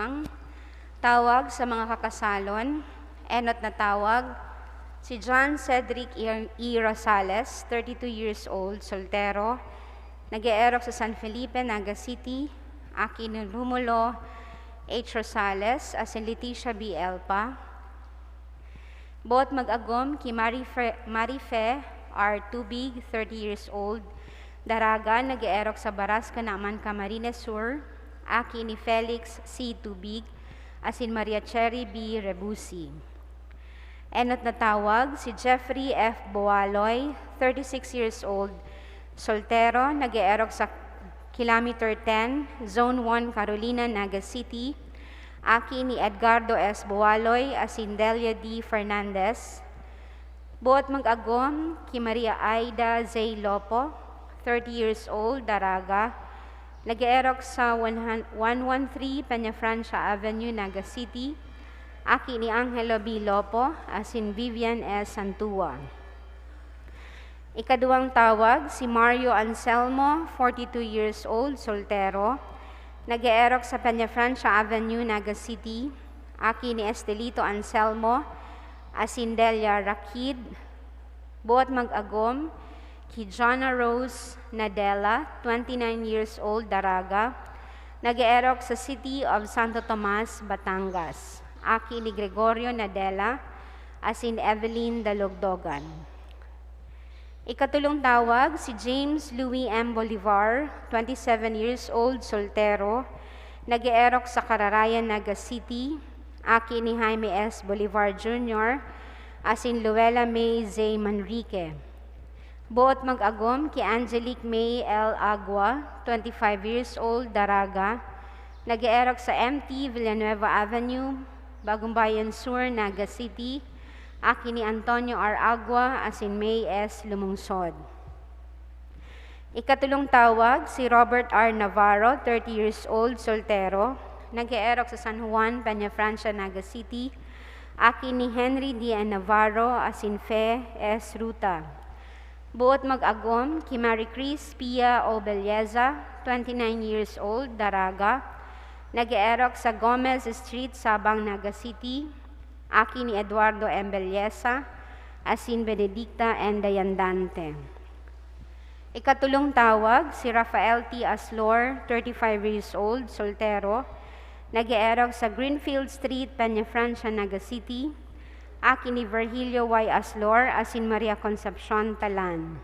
lamang. Tawag sa mga kakasalon. Enot na tawag, si John Cedric E. Rosales, 32 years old, soltero, nag-eerok sa San Felipe, Naga City. Akin Rumulo H. Rosales, as in Leticia B. Elpa. Both mag-agom ki Marife R. Tubig, 30 years old, Daraga, nag-eerok sa Baras, Kanaman, Camarines Sur. Akin ni Felix C. Tubig, as in Maria Cherry B. Rebusi. Enot na tawag, si Jeffrey F. Boaloy, 36 years old, soltero, nag-eerok sa Kilometer 10, Zone 1, Carolina, Naga City. Aki ni Edgardo S. Boaloy, as in Delia D. Fernandez. Both mag-agom ki Maria Aida Zay Lopo, 30 years old, Daraga, nag-eerok sa 113 Peñafrancia Avenue, Naga City. Aki ni Angelo B. Lopo, as in Vivian S. Santua. Ikaduwang tawag, si Mario Anselmo, 42 years old, soltero, nag-eerok sa Peñafrancia Avenue, Naga City. Aki ni Estelito Anselmo, as in Delia Rakid. Both mag-agom ki Jonna Rose Nadella, 29 years old, Daraga, nag-eerok sa City of Santo Tomas, Batangas. Aki ni Gregorio Nadella, as in Evelyn Dalogdogan. Ikatulong tawag, si James Louis M. Bolivar, 27 years old, soltero, nag-eerok sa Cararayan, Naga City. Aki ni Jaime S. Bolivar Jr., as in Luella May Z. Manrique. Both mag-agom ki Angelique May L. Agua, 25 years old, Daraga, nag-eerok sa MT Villanueva Avenue, Bagong Bayan Sur, Naga City. Aki ni Antonio R. Agua, as in May S. Lumungsod. Ikatulong tawag, si Robert R. Navarro, 30 years old, soltero, nag-eerok sa San Juan, Peñafrancia, Naga City. Aki ni Henry D. Navarro, as in Fe S. Ruta. Both mag-agom ki Marie Chris Pia O. Belleza, 29 years old, Daraga, nag-eerok sa Gomez Street, Sabang, Naga City. Aki ni Eduardo M. Belleza, as in Benedicta and Dayandante. Ikatulong tawag, si Rafael T. Aslor, 35 years old, soltero, nag-eerok sa Greenfield Street, Peñafrancia, Naga City. Aki ni Virgilio Y. Aslor, as in Maria Concepcion, Talan.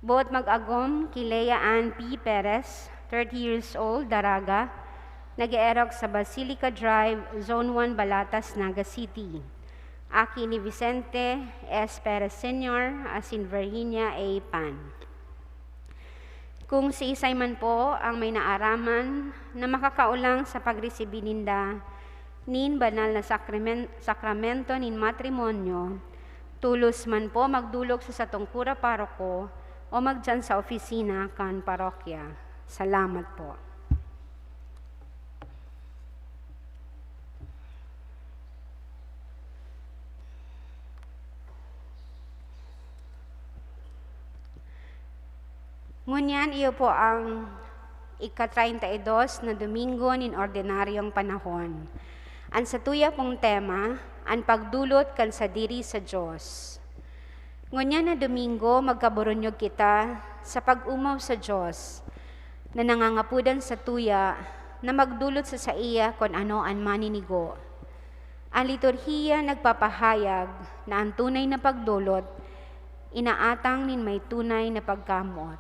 Both mag-agom ki Lea Ann P. Perez, 30 years old, Daraga, nag-eerok sa Basilica Drive, Zone 1, Balatas, Naga City. Aki ni Vicente S. Perez Sr., as in Virginia A. Pan. Kung si isay man po ang may naaraman na makakaulang sa pagresibi ninda nin banal na sakramento nin matrimonyo, tulos man po magdulog sa satungkura paroko o magdyan sa opisina kan parokya. Salamat po. Ngunyan, iyo po ang ika-32 na Domingo nin ordinaryong panahon. Ang sa tuya pong tema, ang pagdulot kan sa diri sa Diyos. Ngunyan na Domingo, magkaburunyog kita sa pag-umaw sa Diyos, na nangangapudan sa tuya, na magdulot sa iya kung ano ang maninigo. Ang liturhiya nagpapahayag na ang tunay na pagdulot, inaatang nin may tunay na pagkamot.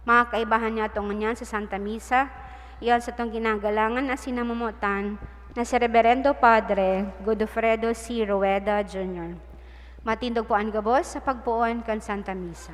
Mga kaibahan niya itong ngunyan sa Santa Misa, iyan sa itong ginagalangan na sinamumutan na si Reverendo Padre Godofredo C. Rueda Jr. Matindog po ang gabos sa pagpuon kan Santa Misa.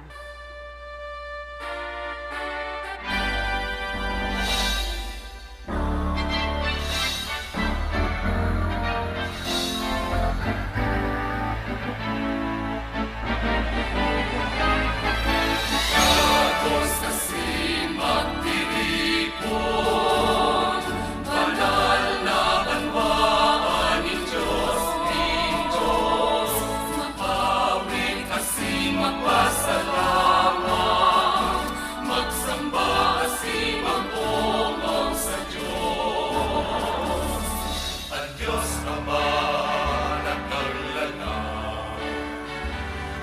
Magpasalamat. Diyos Ama nagkalala,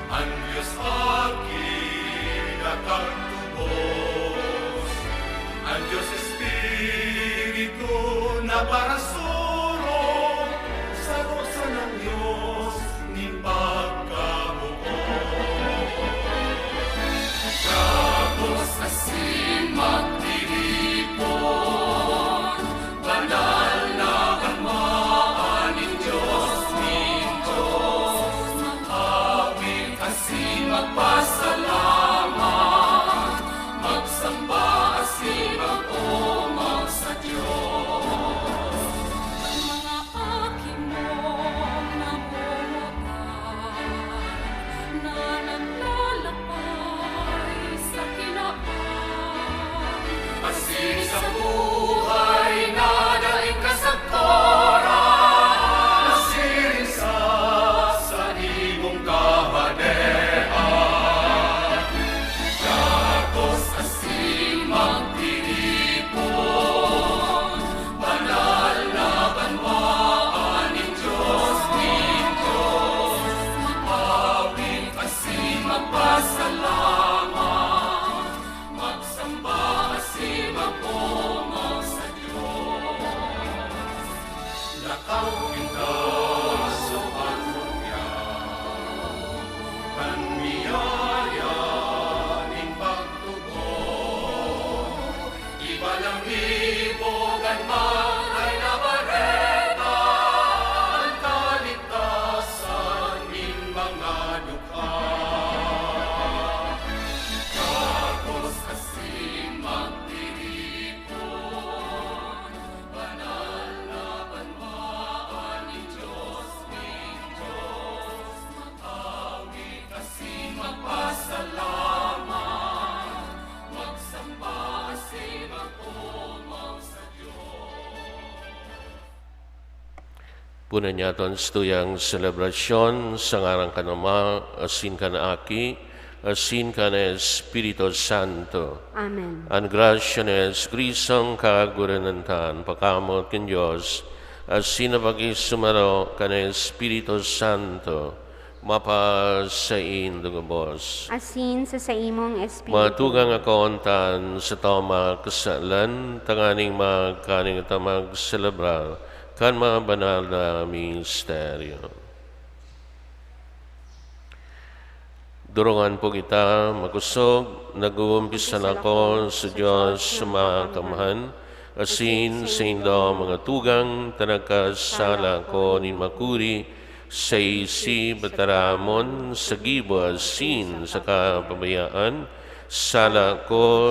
ang Diyos aking nakatubos, ang Diyos Espiritu na parasuro, sa rosa ng Diyos ni pagkabuo. Tapos asin magtiripon, banal na kalmaan ng Diyos, aming asin magpasalamat, magsamba asin mag-umaw sa Diyos. Mga aking mong namumutan na naglalakbay sa kinaan, Asin sa buhay na daing kasagparan, nasirin sa imong kahadean. Tapos asin magtiripon, banal na banwaan ng Diyos, awit asin magpasalamat, magsamba asin mag-umaw sa Diyos. Lakaw kita sa pagmungyaw, kanbiyaya ning pagtugon, iba lang ibogan man ay nabareta, ang kaligtasan ning mga dukha. Tapos asin magtiripon, banal na banwaan ng Diyos, awit asin magpasalamat, magsamba asin mag-umaw sa Punan niya aton stuyang selebrasyon sa ngarang kanama, asin ka na aki, asin ka na Espiritu Santo. Amen. Ang grasya na Espiritu kaguranantan, pakamot kin Diyos, asin na pag-isumaro ka na Espiritu Santo, mapasain dugabos. Asin sa imong espiritu. Matugang akontan sa tama kasalan, tanganing magkaning tamag celebrar, kan mga banal na misteryo. Durungan po kita magusog, nag-uumpisan ako sa Diyos sa mga kamahan, asin sa indo mga tugang, tanagkasala ko ni makuri, sa isi bataramon, sa gibo asin sa kapabayaan, sala ko,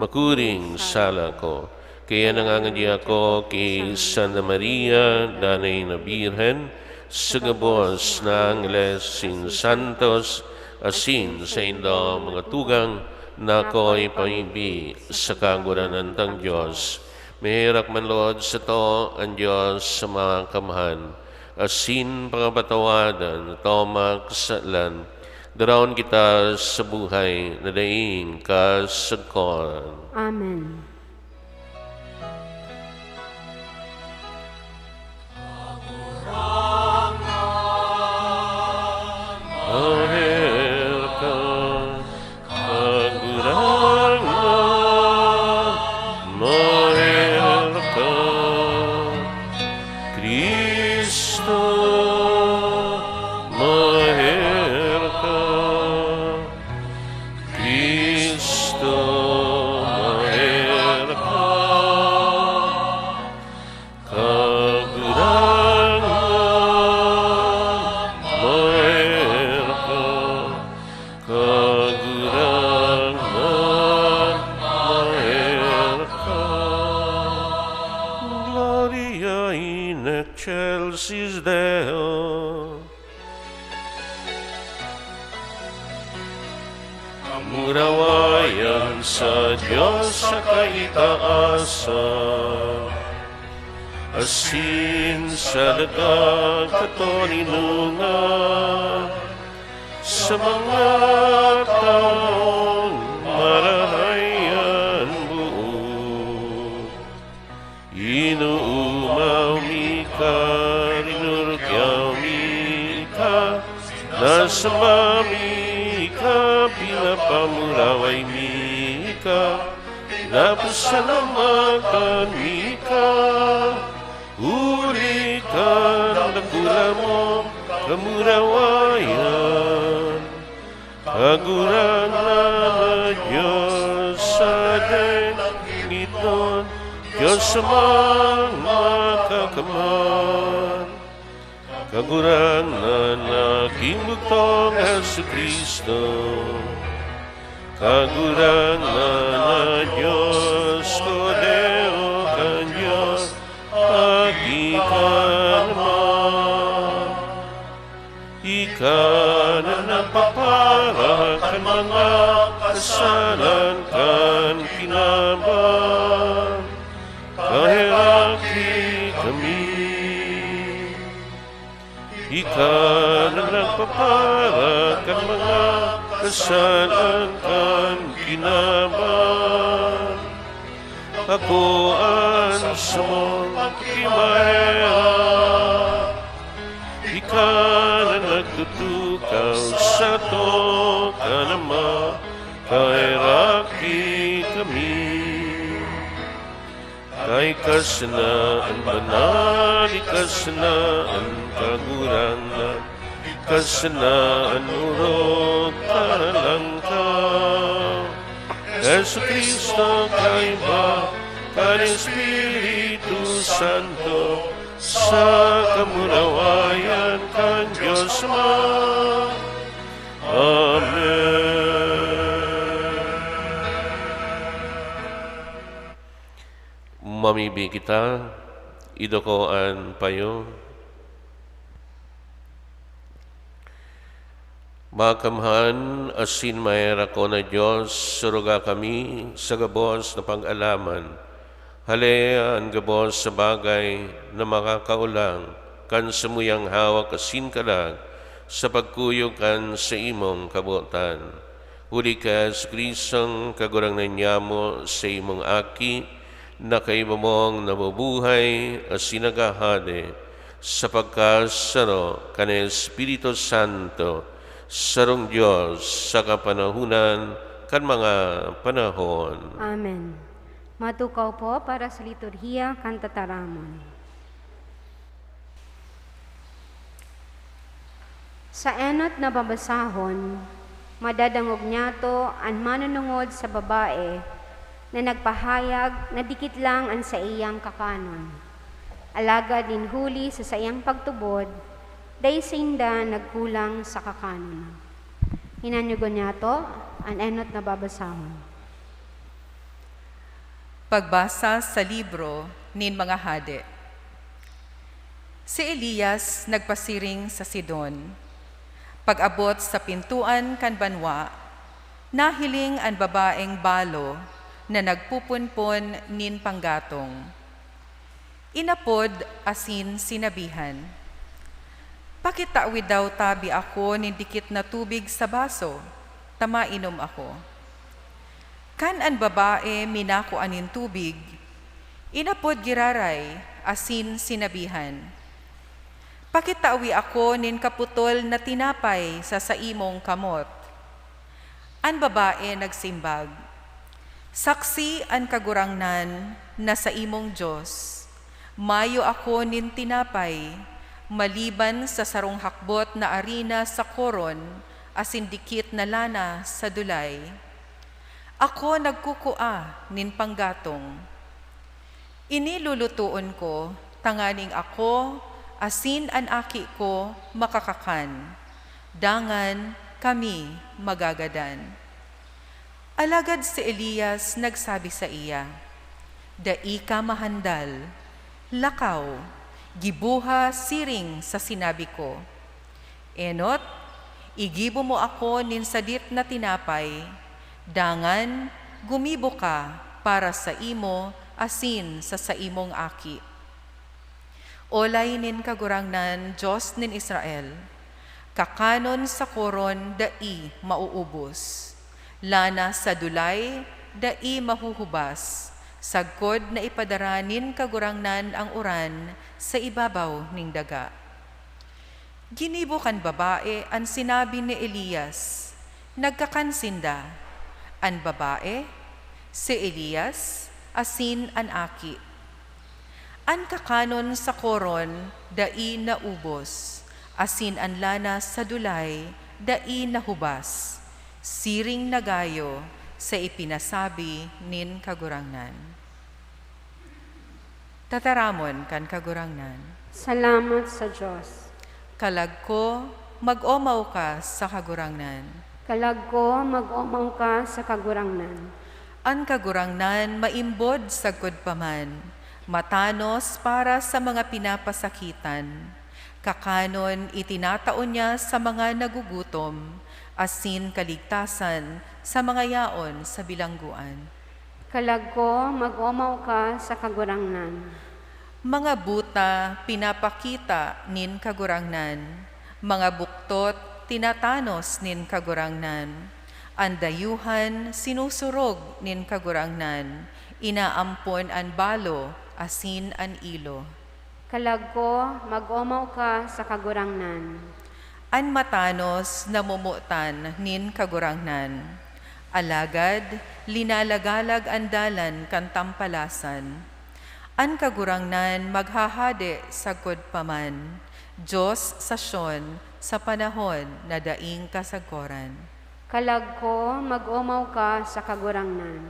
makuring sala ko. Kaya nangangadi ako kay Santa Maria, Danay na Birhen, sa gabos ng Lesin Santos, asin sa indo mga tugang, na ako'y pamimbi sa kaguranan ng Diyos. Mahirap man Lord sa to ang Diyos sa mga kamahan, asin pangapatawadan, toma kasalan, daraon kita sa buhay na daing kasagkoran. Amen. Mahir ka, kagurangan, mahir ka, Kristo, mahir ka, Kristo, mahir ka, kagurangan, mahir ka, kagurangan, mahir ka. Gloria in excelsis Deo. Kamurawayan sa Diyos sa kaitaasan, asin sa dagat katoninungan, sa mga taong marahayan buo, inuumaw Mika, rinurukyaw Mika, nasama Mika, pinapamuraway Mika, napasalamakan Mika, uli ka nakula mo, kamurawayan, kagurangan na Diyos sa dengiton, Diyos sa mga kakaman, kagurangan na kinugtong Hesu Kristo, kagurangan na Diyos ko Deo Kanya, agi ka naman. Ika na nagpapara kan mga kasalan kan kinaban, kahiraki kami. Ika na nagpapara kan mga kasalan kan kinaban, ako ang samong kimaya. Ika na nagtutukaw sa to ka naman, kahiraki kami. Kay kasanaan banal, kasanaan kagurangan, kasanaan urok kalangkaw. Yesu Kristo kay ba, kay Espiritu Santo, sa kamurawayan kan Diyos Ama. Amen. Mamibi kita, idokoan payo. Makamhan asin mayra ko na Diyos, suruga kami sa gabos na pag-alaman. Halea ang gabos sa bagay na makakaulang, kan samuyang hawak asin kalag, sa pagkuyog kan sa imong kabutan. Huli ka sa Kristong kagurang nanyamo sa imong aki, na kaibamong nabubuhay asin nagahade, sa pagkasaro kan Espiritu Santo, sarong Diyos sa kapanahunan kan mga panahon. Amen. Matukaw po para sa liturhiya kan tataramon. Sa enot na babasahon, madadangog niya to ang manunungod sa babae na nagpahayag na dikit lang ang sa iyang kakanon. Alagad din huli sa iyang pagtubod, day sinda nagkulang sa kakanon. Hinanyugon niya to ang enot na babasahon. Pagbasa sa libro nin mga hade. Si Elias nagpasiring sa Sidon. Pag-abot sa pintuan kan banwa, nahiling ang babaeng balo na nagpupunpon nin panggatong. Inapod asin sinabihan, "Pakitawid daw tabi ako nin dikit na tubig sa baso, tamainom ako." Kan ang babae minako anin tubig, inapod giraray, asin sinabihan, "Pakitawi ako nin kaputol na tinapay sa saimong kamot." Ang babae nagsimbag, "Saksi ang kagurangnan na sa imong Diyos, mayo ako nin tinapay, maliban sa sarong hakbot na arina sa koron, asin dikit na lana sa dulay. Ako nagkukua nin panggatong. Inilulutuon ko, tanganing ako, asin an aki ko makakakan. Dangan kami magagadan." Alagad si Elias nagsabi sa iya, "Dai ka mahandal, lakaw, gibuha siring sa sinabi ko. Enot, igibo mo ako nin sadit na tinapay, dangan gumibo ka para sa imo asin sa saimong aki. Olay nin kagurangnan Diyos nin Israel, kakanon sa koron dai mauubos, lana sa dulay dai mahuhubas, Sagkod na ipadaranin kagurangnan ang uran sa ibabaw ning daga. Ginibo kan babae ang sinabi ni Elias, nagkakansinda. An babae, si Elias, asin an aki. An kakanon sa koron, dai na ubos, asin an lana sa dulay, dai na hubas, siring nagayo sa ipinasabi nin kagurangnan. Tataramon kan kagurangnan. Salamat sa Diyos. Kalag ko, mag-omaw ka sa kagurangnan. Kalag ko, mag-omaw ka sa kagurangnan. An kagurangnan maimbod sa paman, matanos para sa mga pinapasakitan. Kakanon itinataon niya sa mga nagugutom, asin kaligtasan sa mga yaon sa bilangguan. Kalag ko, mag-omaw ka sa kagurangnan. Mga buta pinapakita nin kagurangnan, mga buktot tinatanos nin kagurangnan, ang dayuhan sinusurog nin kagurangnan, inaampon an balo, asin an ilo. Kalag ko, mag-omaw ka sa kagurangnan. An matanos namumutan nin kagurangnan, alagad linalagalag ang dalan kan tampalasan. An kagurangnan maghahade sa paman, Diyos sa Syon sa panahon na daing kasagkoran. Kalag ko, mag-omaw ka sa kagurangnan.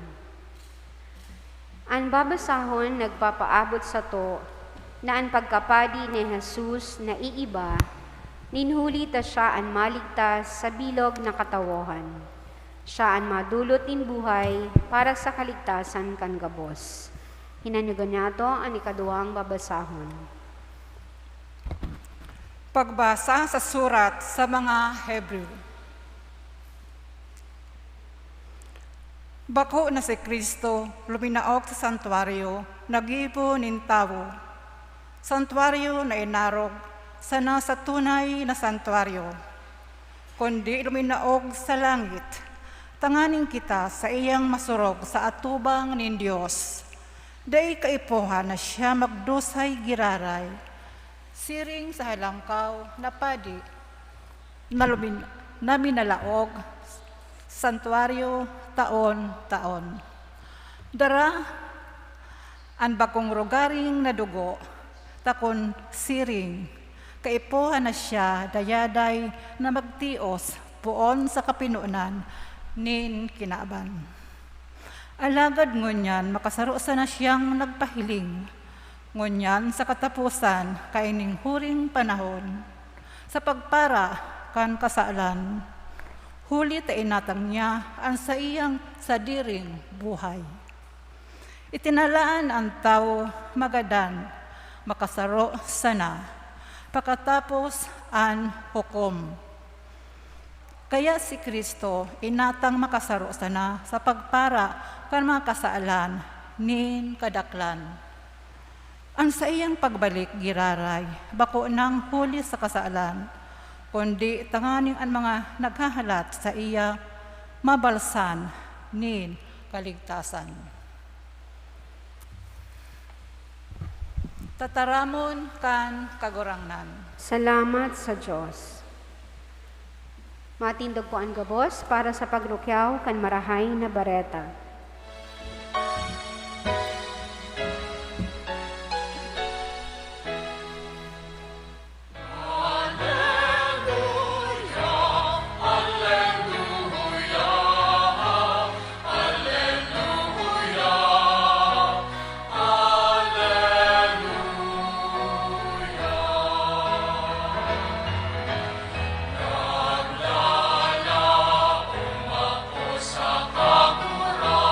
Ang babasahon nagpapaabot sa to, na ang pagkapadi ni Jesus na iiba, ninhuli ta siya ang maligtas sa bilog na katawohan. Siya ang madulot nin buhay para sa kaligtasan kan gabos. Hinanyugan niya to ang ikaduhang babasahon. Pagbasa sa surat sa mga Hebreo. Bako na si Kristo, luminaok sa santuaryo, nagibo nin tawo. Santuaryo na inarog, sana sa tunay na santuaryo. Kundi luminaog sa langit, tanganing kita sa iyang masurog sa atubang nin Diyos. Dai kaipohan na siya magdusay giraray, siring sa halangkaw na padi, na minalaog, santuaryo taon-taon. Dara, ang bakong rogaring na dugo, takon siring, kaipohan na siya dayaday na magtios puon sa kapinunan nin kinaaban. Alagad ngunyan, makasaro na siyang nagpahiling. Ngunyan sa katapusan, kaining huring panahon. Sa pagpara, kan kasalan. Huli ta inatang niya, ang sa iyang sadiring buhay. Itinalaan ang tao magadan, makasaro sana. Pagkatapos ang hukom. Kaya si Kristo inatang makasaro sana sa pagpara kan mga kasaalan nin kadaklan. Ang sa iyang pagbalik giraray, bako nang huli sa kasaalan, kundi tanganing ang mga naghahalat sa iya mabalsan nin kaligtasan. Tataramon kan kagurangnan. Salamat sa Diyos. Matindog po ang gabos para sa pagrukyaw kan marahay na bareta. Sa kagura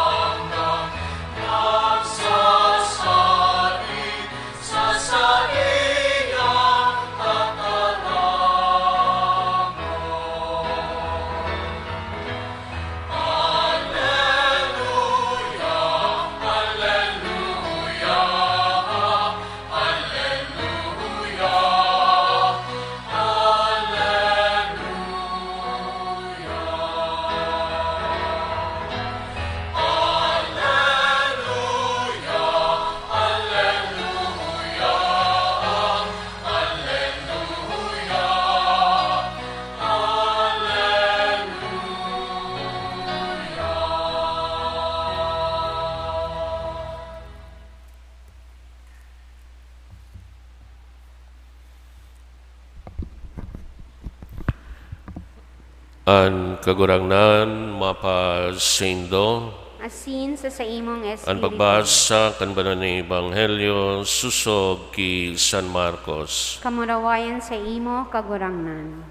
An kagurangnan mapasindo, asin sa imong ang espiritu. pagbasa kan banal ni Ebanghelyo susog ki San Marcos. Kamurawayan sa imo kagurangnan.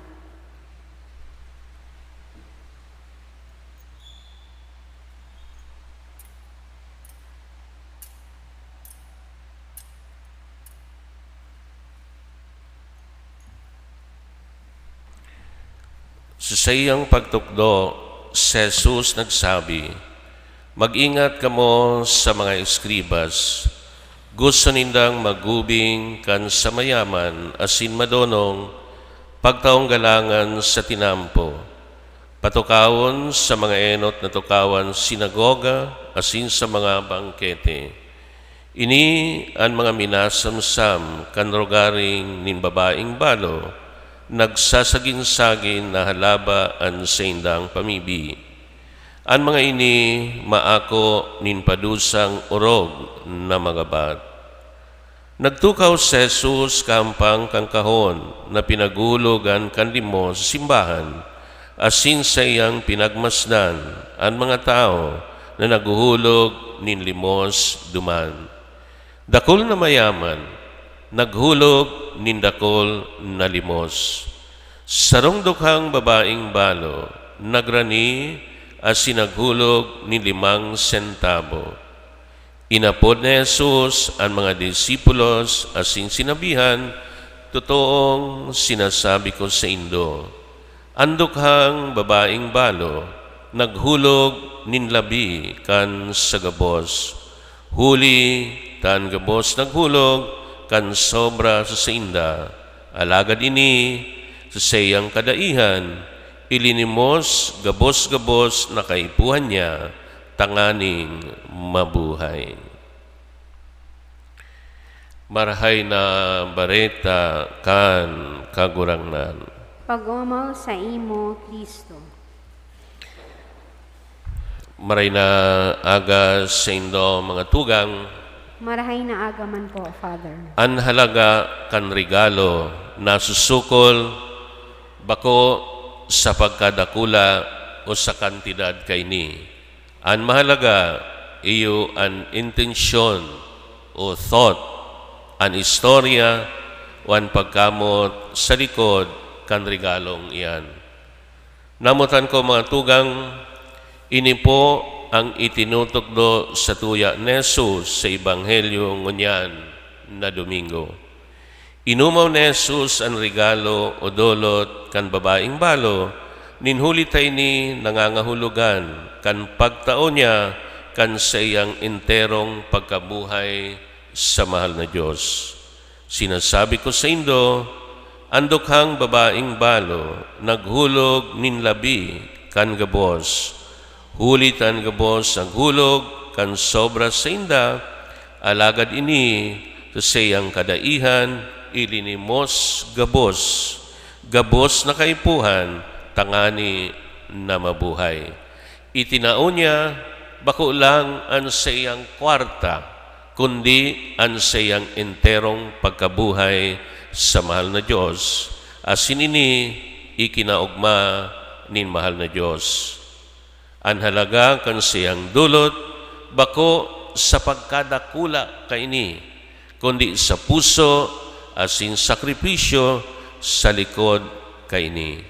Sa sayang pagtukdo, si Jesus nagsabi, mag-ingat kamo sa mga eskribas. Gusto nindang magubing kan sa mayaman asin madonong pagtaong galangan sa tinampo. Patukawon sa mga enot na tukawan sinagoga asin sa mga bangkete. Ini ang mga minasamsam kan rogaring nin babaing balo, nagsasagin-sagin na halabaan sa indang pamibi. Ang mga ini maako nin padusang urog na magabat. Nagtukaw si Jesus kampang kang kahon na pinagulogan kan limo sa simbahan, asin sa iyang pinagmasdan ang mga tao na naguhulog nin limos duman. Dakol na mayaman, naghulog nin dakol na limos. Sarong dukhang babaing balo, nagrani asin naghulog ni 5 sentabo. Inapod ni Jesus ang mga disipulos asin sinabihan, totoong sinasabi ko sa indo, ang dukhang babaing balo, naghulog nin labi kan sa gabos. Huli tan gabos naghulog kan sobra sa inda, alagad ini sa sayang kadaihan, ilinimos gabos-gabos na kaipuhan niya, tanganing mabuhay. Marahay na bareta kan kagurangnan. Pagomaw sa imo, Kristo. Maray na aga sa indo mga tugang, Marahay na agaman po, Father. an halaga kan regalo na susukol bako sa pagkadakula o sa kantidad kay ni. An mahalaga iyo an intensyon o thought, an istorya o an pagkamot sa likod kan regalong iyan. Namutan ko mga tugang, ini po ang itinutukdo sa tuya ni Jesus sa Ebanghelyo ngunyan na Domingo. Inumaw ni Jesus ang regalo o dolot kan babaing balo, ninhuli tayo ni nangangahulugan kan pagtao niya kan sa iyang enterong pagkabuhay sa mahal na Diyos. Sinasabi ko sa indo, ang dukhang babaing balo, naghulog nin labi kan gabos. Hulitan gabos ang hulog kan sobra sa inda, alagad ini sa sayang kadaihan, ilinimos gabos, gabos na kaipuhan, tangani na mabuhay. Itinao niya, bako lang ang sayang kwarta, kundi ang sayang enterong pagkabuhay sa mahal na Diyos. Asin ini, ikinaugma nin mahal na Diyos. Ang halaga kan siyang dulot, bako sa pagkadakula kaini, kundi sa puso asin sakripisyo sa likod kaini.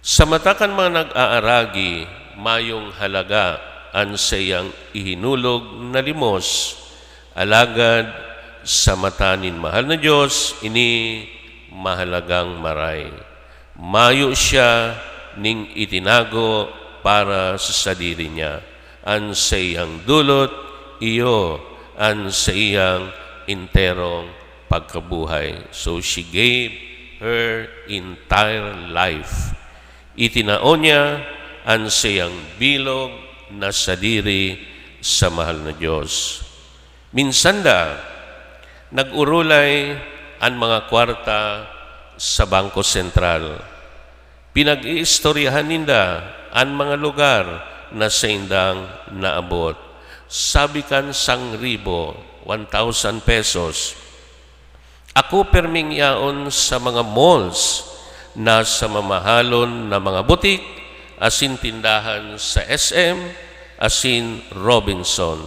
Sa mata kan mga nag-aaragi, mayong halaga ang siyang ihinulog na limos, alagad sa mata nin mahal na Diyos, ini mahalagang maray. Mayo siya ning itinago para sa sarili niya. Ang sa iyang dulot, iyo ang sa iyang enterong pagkabuhay. So she gave her entire life. Itinao niya ang sa iyang bilog na sadiri sa mahal na Diyos. Minsan nag-urulay ang mga kwarta sa Bangko Sentral. Pinag-iistoryahan ninda ang mga lugar na sa indang naabot. Sabi kan 1,000, 1,000 pesos. Ako perming yaon sa mga malls na sa mamahalon na mga butik asin tindahan sa SM, asin Robinson.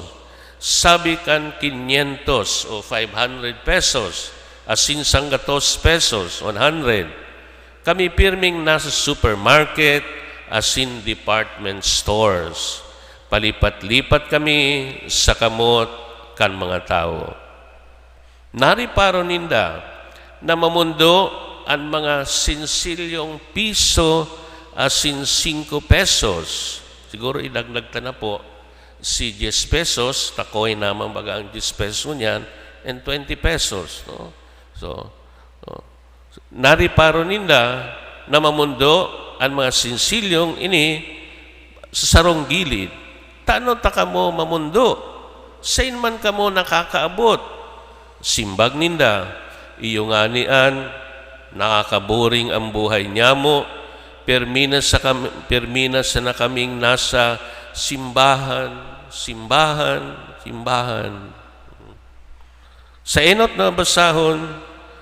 Sabi kan 500 o 500 pesos, asin 100 pesos, 100. Kami pirming nasa supermarket, asin department stores. Palipat-lipat kami sa kamot kan mga tao. Nariparo ninda na mamundo ang mga sinsilyong piso asin 5 pesos. Siguro idagdag na po si 10 pesos, takoy naman baga ang 10 pesos niyan, and 20 pesos. No? So, nariparo ninda na mamundo ang mga sinsilyong ini sa sarong gilid. Tano ta ka mo mamundo? Sain man ka mo nakakaabot? Simbag ninda, iyong anian, nakakaboring ang buhay niya mo, permina sa na kaming nasa simbahan. Sa enot na basahon,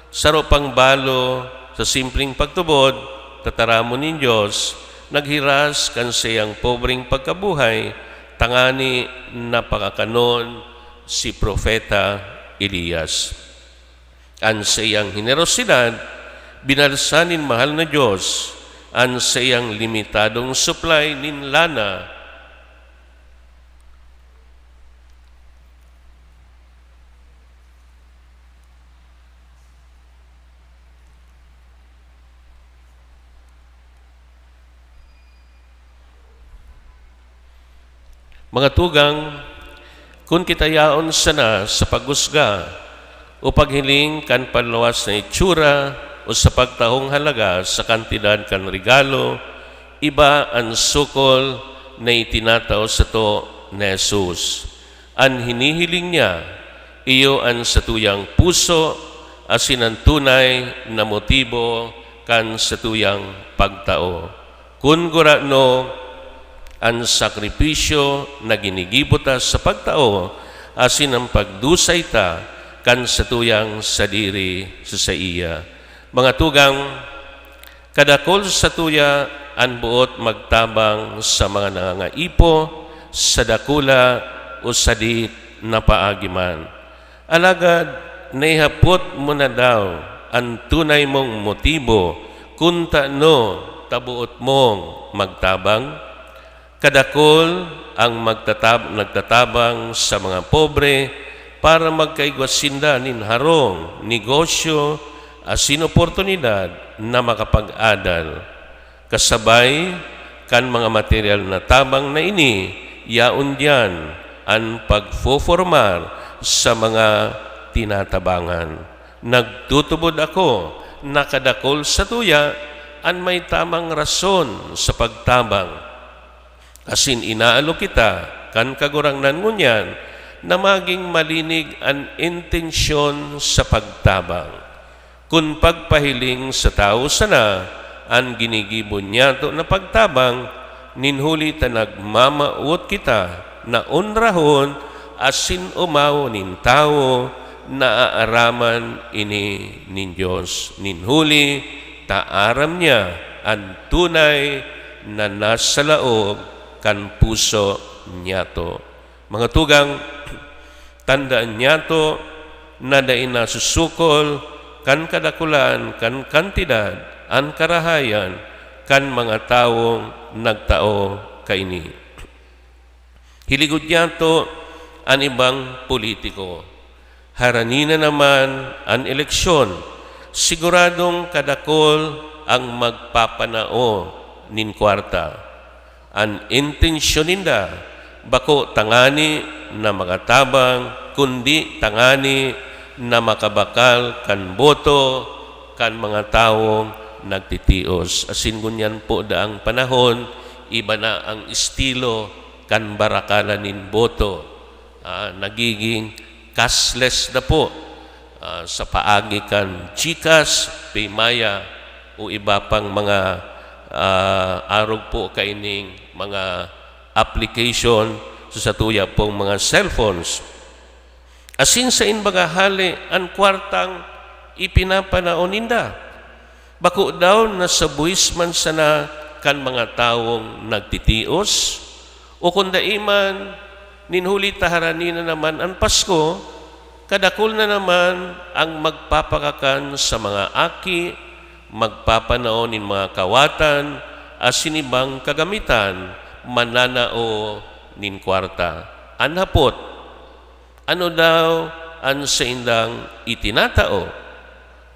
saro pang balo, sa simpleng pagtubod, tataramo nin Diyos, naghiras kan siyang pobreng pagkabuhay, tangani na pakakanon si Propeta Elias. Ang siyang generosidad, binalsanin mahal na Diyos, ang siyang limitadong supply nin lana, mga tugang, kung kitayaon sana sa pagusga o paghiling kan panluwas na itsura o sa pagtahong halaga sa kantidad kan regalo, iba ang sukol na itinataw sa to ni Jesus. Ang hinihiling niya, iyo ang satuyang puso asin ang tunay na motibo kan satuyang pagtao. Kun gurano, ang sakripisyo na ginigibot sa pagtao, asin ang pagdusay ta kan satuyang sadiri sa iya. Mga tugang, kadakol sa tuya ang buot magtabang sa mga nangangaipo, sa dakula o sadit na paagiman. Alagad, naihapot mo na daw ang tunay mong motibo kung taano tabuot mong magtabang. Kadakol ang nagtatabang sa mga pobre para magkaigwasinda nin harong, negosyo, asin oportunidad na makapag-adal. Kasabay kan mga material na tabang na ini, yaon diyan ang pagfoformar sa mga tinatabangan. Nagtutubod ako na kadakol sa tuya ang may tamang rason sa pagtabang. Asin inaalo kita, kan kagurangnan mo niyan, na maging malinig ang intensyon sa pagtabang. Kung pagpahiling sa tao sana, ang ginigibon niya to na pagtabang, ninhuli ta nagmamaot kita, na unrahon, asin umaw nin tao, na aaraman ini nin Diyos. Ninhuli, taaram niya, ang tunay na nasa laog, kan puso niya to. Mga tugang, tandaan niya to na dain nasusukol kan kadakulan, kan kantidad, an karahayan, kan mga taong nagtao kaini. Hiligod niya to an ibang politiko. Haranina naman an eleksyon, siguradong kadakol ang magpapanao nin kwarta. Ang intensyon ninda, bako tangani na makatabang, kundi tangani na makabakal kan boto, kan mga taong nagtitios. Asin gunyan po daang panahon, iba na ang estilo kan barakalan nin boto. Nagiging cashless na po sa paagi kan Gcash, Paymaya o iba pang mga arog po kaining mga application sa satuya pong mga cellphones. Asin sa inbagahali ang kwartang ipinapanaon ninda. Bako daw na sa buwis man sana kan mga taong nagtitios, o kung daiman, ninhuli taharanin na naman ang Pasko, kadakol na naman ang magpapakakan sa mga aki, magpapanaon in mga kawatan, asin ibang kagamitan, mananao nin kwarta. Anhapot, ano daw ang sa indang itinatao?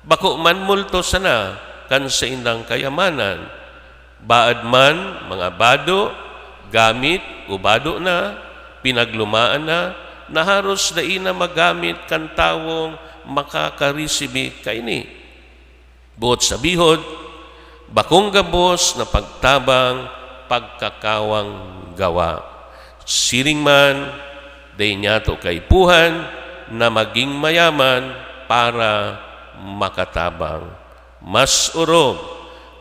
Bako man multo sana kan sa indang kayamanan. Baad man mga bado, gamit ubado na, pinaglumaan na, naharos dai na magamit kan tawong makakarisibi kaini. Buot sa bihod, bakong gabos na pagtabang pagkakawang gawa. Siring man, day niya to kaipuhan na maging mayaman para makatabang. Mas urog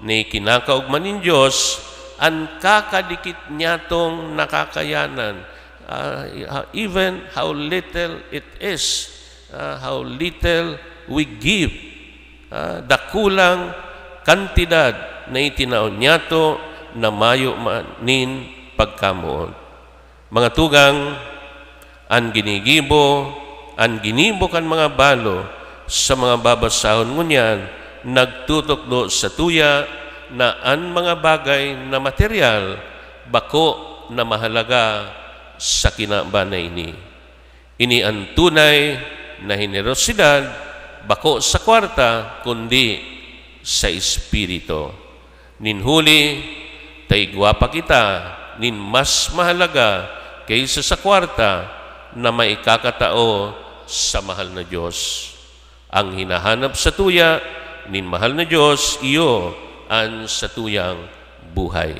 ni kinakaugman ng Diyos ang kakadikit niya tong nakakayanan. Even how little it is, how little we give, dakulang kantidad na itinaon niya to na mayo manin pagkamuon. Mga tugang, ang ginigibo, ang ginibo kan mga balo sa mga babasahon ngunyan, nagtutok do sa tuya na ang mga bagay na material bako na mahalaga sa kinabanay ni. Ini ang tunay na generosidad bako sa kwarta kundi sa espiritu. Ninhuli, tay gwapa kita, nin mas mahalaga kaysa sa kwarta na maikakatao sa mahal na Diyos. Ang hinahanap sa tuya, nin mahal na Diyos, iyo ang sa tuyang buhay.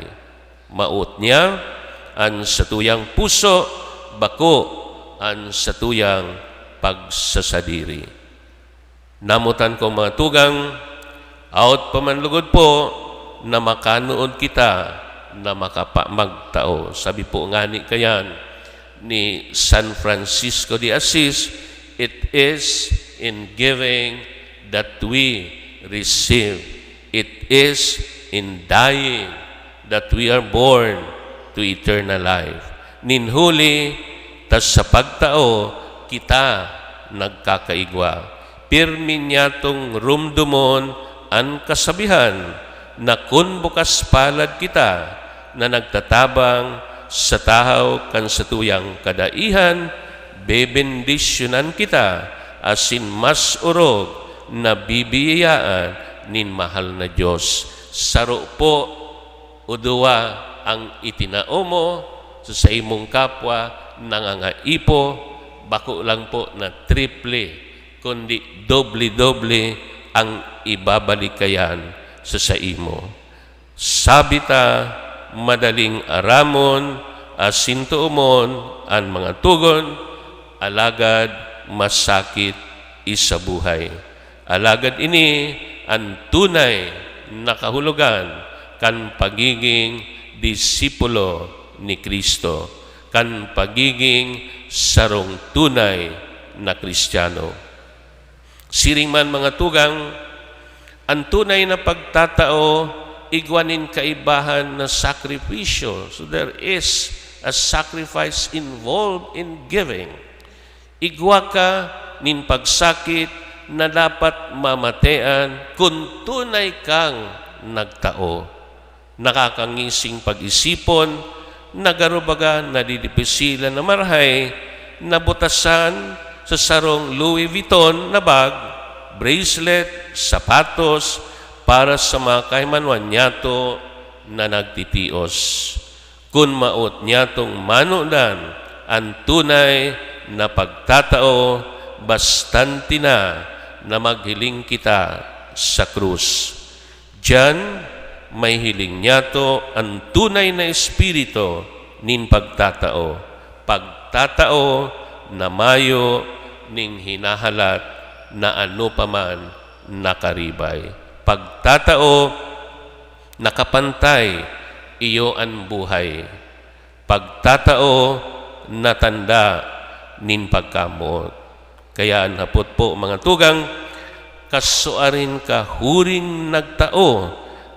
Maot niya, ang sa tuyang puso, bako ang sa tuyang pagsasadiri. Namutan ko mga tugang, out pamanlugod po, na makanood kita, na makapamagtao. Sabi po nga ni kayan ni San Francisco de Assis, it is in giving that we receive. It is in dying that we are born to eternal life. Ninhuli, tas sa pagtao, kita nagkakaigwa. Pirmin niya tong rumdumon ang kasabihan na kun bukas palad kita na nagtatabang sa tahaw kan sa tuyang kadaihan, bebendisyonan kita asin mas urog na bibiyayaan nin mahal na Diyos. Saro po uduwa ang itinao mo sa imong kapwa nangangaipo, bako lang po na triple, kundi doble-doble ang ibabalikayan sa imo. Sabi ta, madaling aramon, asin tuumon, ang mga tugon, alagad masakit isabuhay. Alagad ini, ang tunay na kahulugan kan pagiging disipulo ni Kristo, kan pagiging sarong tunay na Kristiyano. Siring man mga tugang, ang tunay na pagtatao, igwanin kaibahan na sakripisyo. So there is a sacrifice involved in giving. Igwa ka nin pagsakit na dapat mamatean kung tunay kang nagtao. Nakakangising pag-isipon, nagarubaga nadidipisilan na marhay, nabutasan sa sarong Louis Vuitton na bag, bracelet, sapatos, para sa mga kaimanwan niyato na nagtitios. Kung maot niyatong manudan ang tunay na pagtatao, bastante na maghiling kita sa krus. Diyan, may hiling niyato ang tunay na espiritu nin pagtatao. Pagtatao na mayo ning hinahalat na ano paman nakaribay. Pagtatao nakapantay iyo ang buhay. Pagtatao natanda nin pagkamot. Kaya ang hapot po mga tugang, kasuarin ka huring nagtao,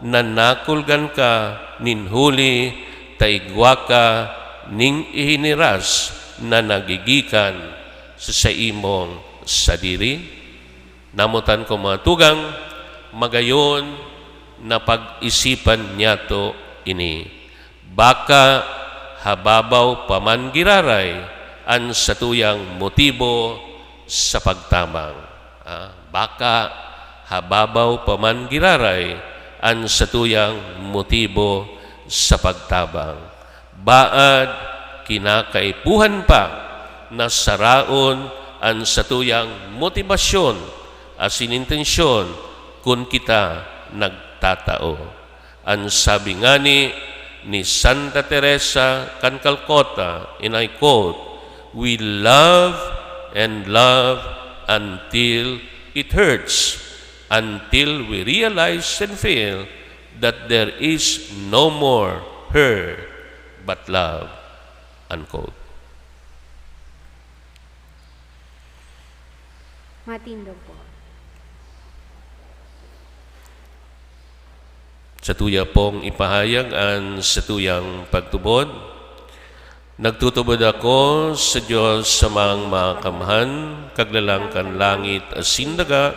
nanakulgan ka nin huli taigwa ka ning ihiniras na nagigikan sa imong sadiri. Namutan ko mga tugang, magayon na pag-isipan niya to ini. Baka hababaw paman giraray an satuyang motibo sa pagtamang. Baka hababaw paman giraray an satuyang motibo sa pagtabang. Baad kinakaipuhan pa na saraon an satuyang motibasyon asin intensyon kung kita nagtatao. Ang sabi nga ni Santa Teresa kan Calcutta, and I quote, "We love and love until it hurts, until we realize and feel that there is no more hurt but love." Unquote. Matindo po. Sa tuya pong ipahayag ang satuyang pagtubod. Nagtutubod ako sa Diyos sa mga kamhan, kaglalangkan langit asin daga,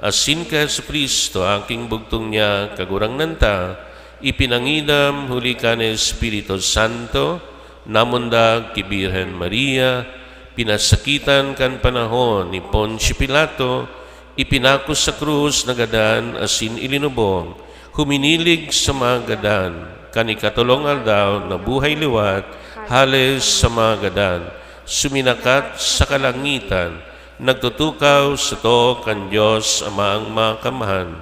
asin ka sa Kristo, aking bugtong niya kagurang nanta, ipinangidam huli ka ni Espiritu Santo, namundag ki Birhen Maria, pinasakitan kan panahon ni Poncio Pilato, ipinakos sa krus na gadan asin ilinubong, huminilig sa mga gadan, kanikatulong aldaw na buhay liwat, halis sa mga gadan, suminakat sa kalangitan, nagtutukaw sa to kan Diyos amang mga kamahan,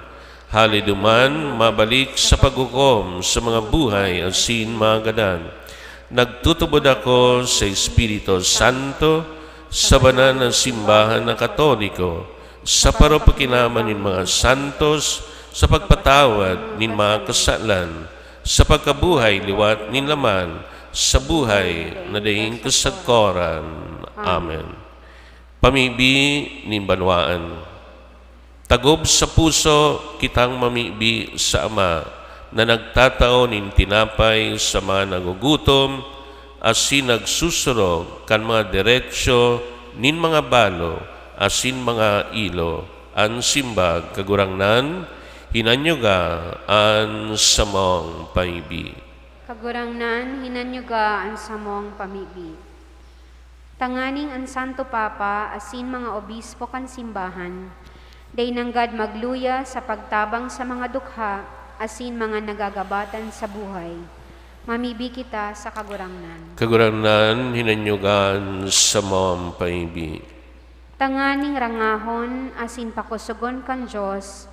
haliduman mabalik sa paghukom sa mga buhay asin mga gadan. Nagtutubod ako sa Espiritu Santo, sa banal na simbahan na Katoliko, sa paropakinaman ng mga santos, sa pagpatawad ng mga kasalan, sa pagkabuhay liwat nin laman, sa buhay na daing kasagkoran. Amen. Pamibi nin banwaan. Tagob sa puso kitang mamibi sa Ama, na nagtatao nin tinapay sa mga nagugutom, asin nagsusurog kan mga diretsyo nin mga balo, asin mga ilo, an simbag kagurangnan, hinanyuga an samong pamibi. Kagurangnan, hinanyuga ang samong pamibi. Tanganing ang Santo Papa, asin mga obispo kan simbahan, day nanggad magluya sa pagtabang sa mga dukha, asin mga nagagabatan sa buhay. Mamibi kita sa kagurangnan. Kagurangnan, hinanyugan sa mong pamibi. Tanganing rangahon, asin pakusugon kan Diyos,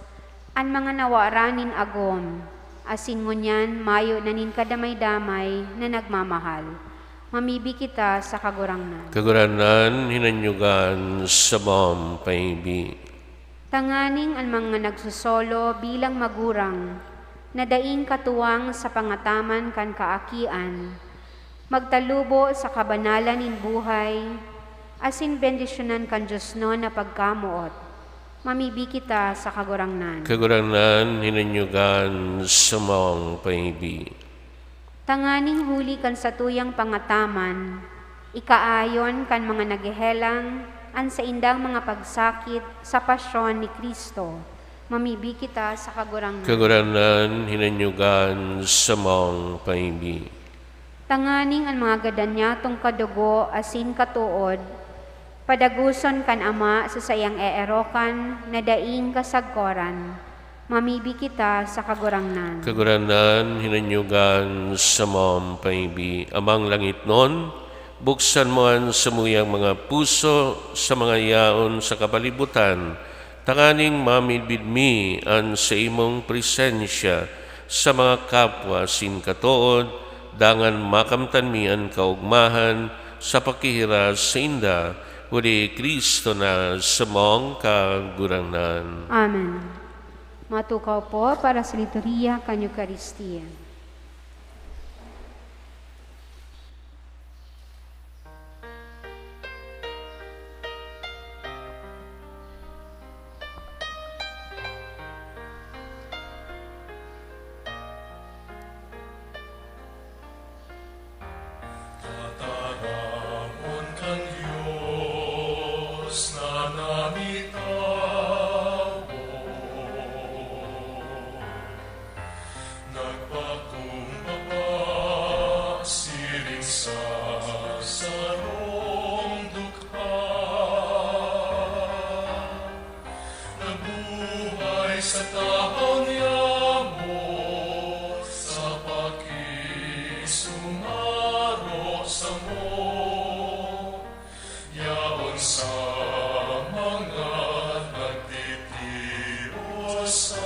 ang mga nawaranin agom, asin ngunyan mayo nanin kadamay-damay na nagmamahal. Mamibi kita sa kagurangnan. Kagurangnan, hinanyugan sa mong pamibi. Tanganing ang mga nagsusolo bilang magurang, na daing katuwang sa pangataman kan kaakian, magtalubo sa kabanalan nin buhay, asin bendisyonan kan Diyos no na pagkamuot. Mamibi kita sa kagurangnan. Kagurangnan, hinanyugan sa mong pamibi. Tanganing huli kan sa tuyang pangataman, ikaayon kan mga nagihelang, an sa indang mga pagsakit sa pasyon ni Kristo. Mamibi kita sa kagurangnan. Kagurangnan, hinanyugan sa mong pamibi. Tanganing ang mga gadanyatong kadugo asin katuod, padaguson kan Ama sa sayang eerokan na daing kasagkoran. Mamibi kita sa kagurangnan. Kagurangnan, hinanyugan sa mong pamibi. Amang langit nun, buksan mo ang samuyang mga puso sa mga yaon sa kapalibutan, tanganing mamidbidmi ang sa imong presensya sa mga kapwa sin katuod, dangan makamtan mi ang kaugmahan sa pakihiras sa inda, huli Kristo na sa mong kagurangnan. Amen. Matukaw po para sa liturhiya kan Eucharistia. sa tahaw niya mo, sa pakisumaro sa mo, yaon sa mga nagtitiro sa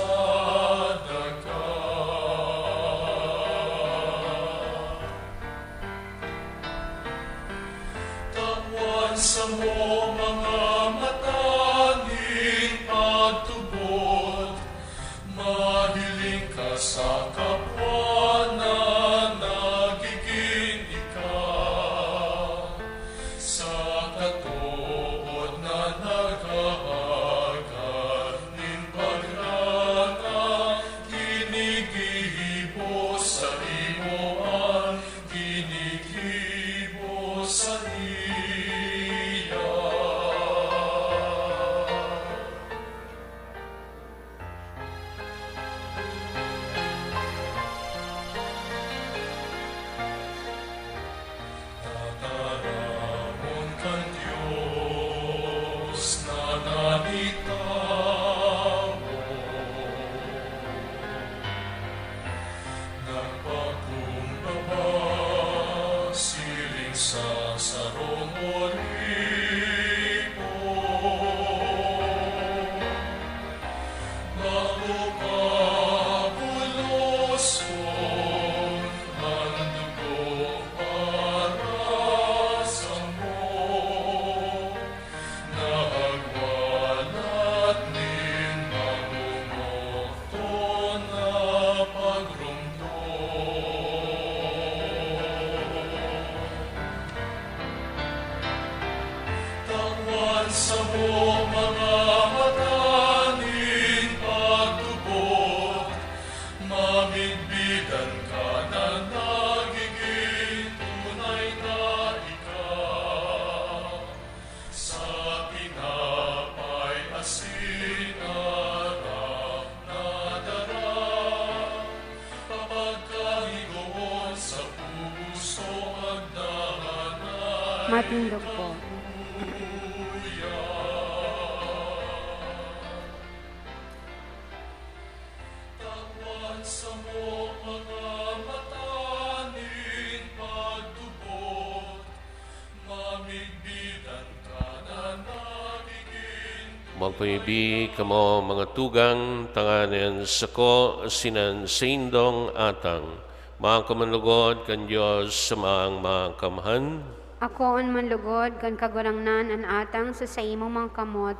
tawan sa mo mga mataning pagtubod, mahiling ka sa kapwa na nagiging ikaw, sa katuod na naghahagan nin pagrana, ginigibo sa imoan, ginigibo sa iya. Tataramon kan Diyos na nanitaw mo, nagpakumbaba siling sa sarong olibo, bago ka buluson ang dugo para sa mo, nagwalat nin mamumokto na tawan sa mo mga mataning pagtubod, mamigbigan ka na nagiging tunay na ikaw, sa pinapay asin arap na dara, papagkahigoon sa puso agdahanan. Matindog po. Tawan sa mo mga mataning pagtubod, mamigbigan ka na nagiging Magpaibi kamo mga tugang tanganan sako sinan sindong atang. Mga kamanlugod kan Diyos sa mga kamhan. Ako on manlugod kan kagurangnan an atang sa imong mga kamot,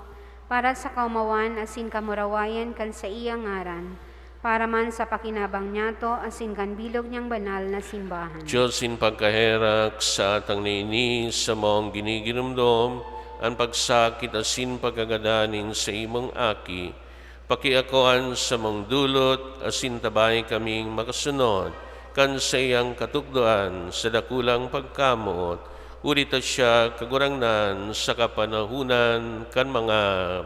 para sa kaumawan asin kamurawayan kan sa iyang ngaran, para man sa pakinabang niyato asin kan bilog niyang banal na simbahan. Diyos in pagkaherak sa atang niini sa mong giniginumdom, ang pagsakit asin pagkagadanin sa imong aki, pakiakuan sa mong dulot asin tabay kaming makasunod, kan sa iyang katukdoan sa dakulang pagkamuot, urita siya kagurangnan sa kapanahunan kan mga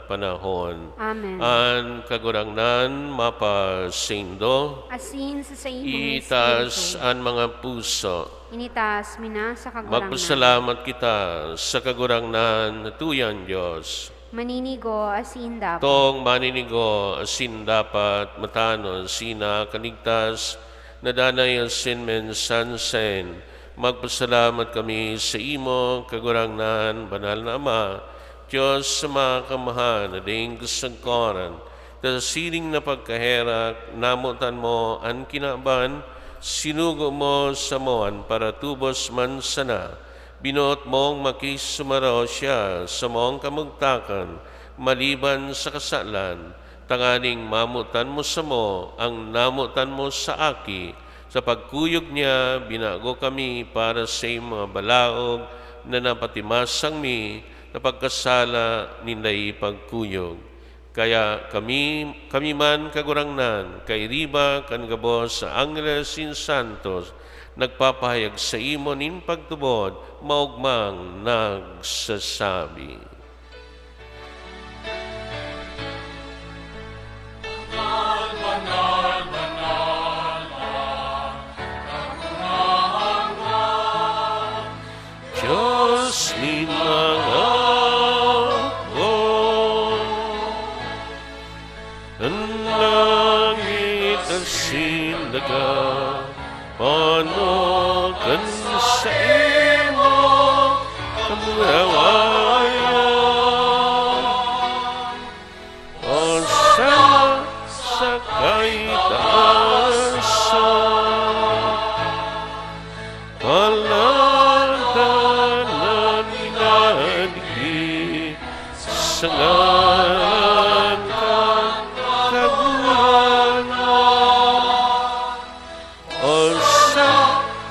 panahon. Amen. An kagurangnan mapasindo, Asin sa imong itas espiritu, an mga puso. initaas mina sa kagurangnan. Magpasalamat kita sa kagurangnan tuyan Diyos. Maninigo asin dapat. Tong maninigo asin dapat matano sina kanigtas na danay asin men sansen. Magpasalamat kami sa imo kagurangnan banal na Ama, Diyos sa mga kamahan na ding kasangkoran, sa siling na pagkaherak, namutan mo ang kinaban, sinugo mo sa moan para tubos man sana, binuot mong makisumaraw siya sa mong kamugtakan, maliban sa kasalan, tanganing mamutan mo sa mo ang namutan mo sa aki. Sa pagkuyog niya, binago kami para sa mga balaog na napatimasang mi na pagkasala ninday pagkuyog. Kaya kami man kagurangnan, kay riba kan gabos sa Angeles in Santos, nagpapahayag sa imo nin pagtubod, maugmang nagsasabi. Diyos ni mga langit at sindaga, panokan sa imo kamurawayan. O sa kaitaasan, palagdanan inadigi sa ngalan ka kagurangan. O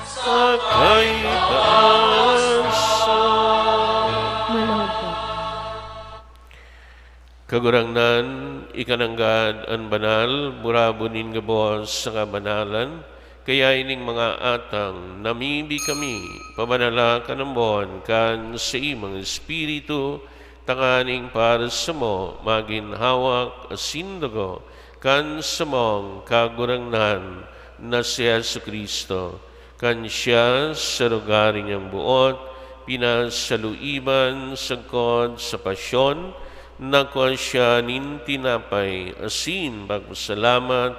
sa kaitaasan. Manood po. Kagurangnan, ikananggad ang banal, burabunin gabos sa kabanalan, kaya ining mga atang namibi kami, pabanala ka ng buwan, kan sa imang espiritu, tanganing para sa mo, maginhawak asindago, kan sa mong kagurangnan na si Yesu Kristo, kan siya sa lugar niyang buot, pinasaluiban sagkod sa pasyon, nakuha siya nintinapay, asin pagpasalamat,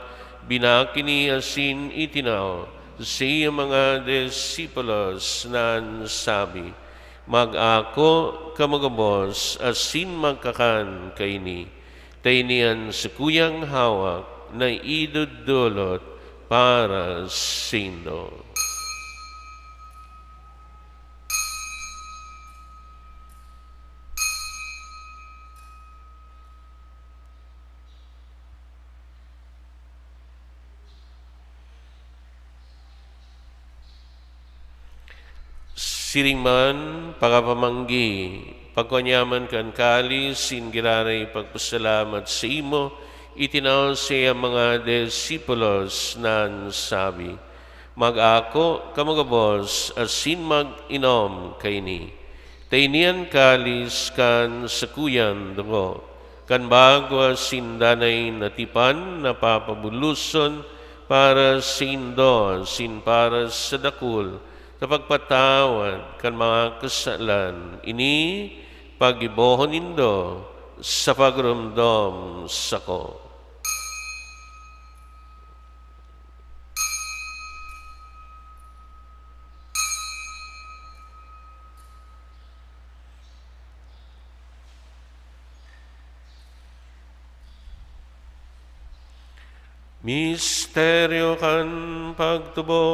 binakini asin itinaw, sa mga disipulos na sabi, mag-ako kamagabos, asin magkakan kaini, taynian sa kuyang hawak, na idudulot para sindo. Siringman, pagapamanggi, pagkanyaman kan kali, singiraray pagpasalamat sa imo, itinaw siya mga disipulos nan sabi, mag-ako kamagabos, asin mag-inom kaini, taynian kalis kan sakuyan dungo, kan bago asin danay natipan, napapabuluson, para sindo, sin para sa dakul, kapagpatawad kan mga kasalan, ini pagibohon nindo sa pagrumdom sako. Misteryo kan pagtubo,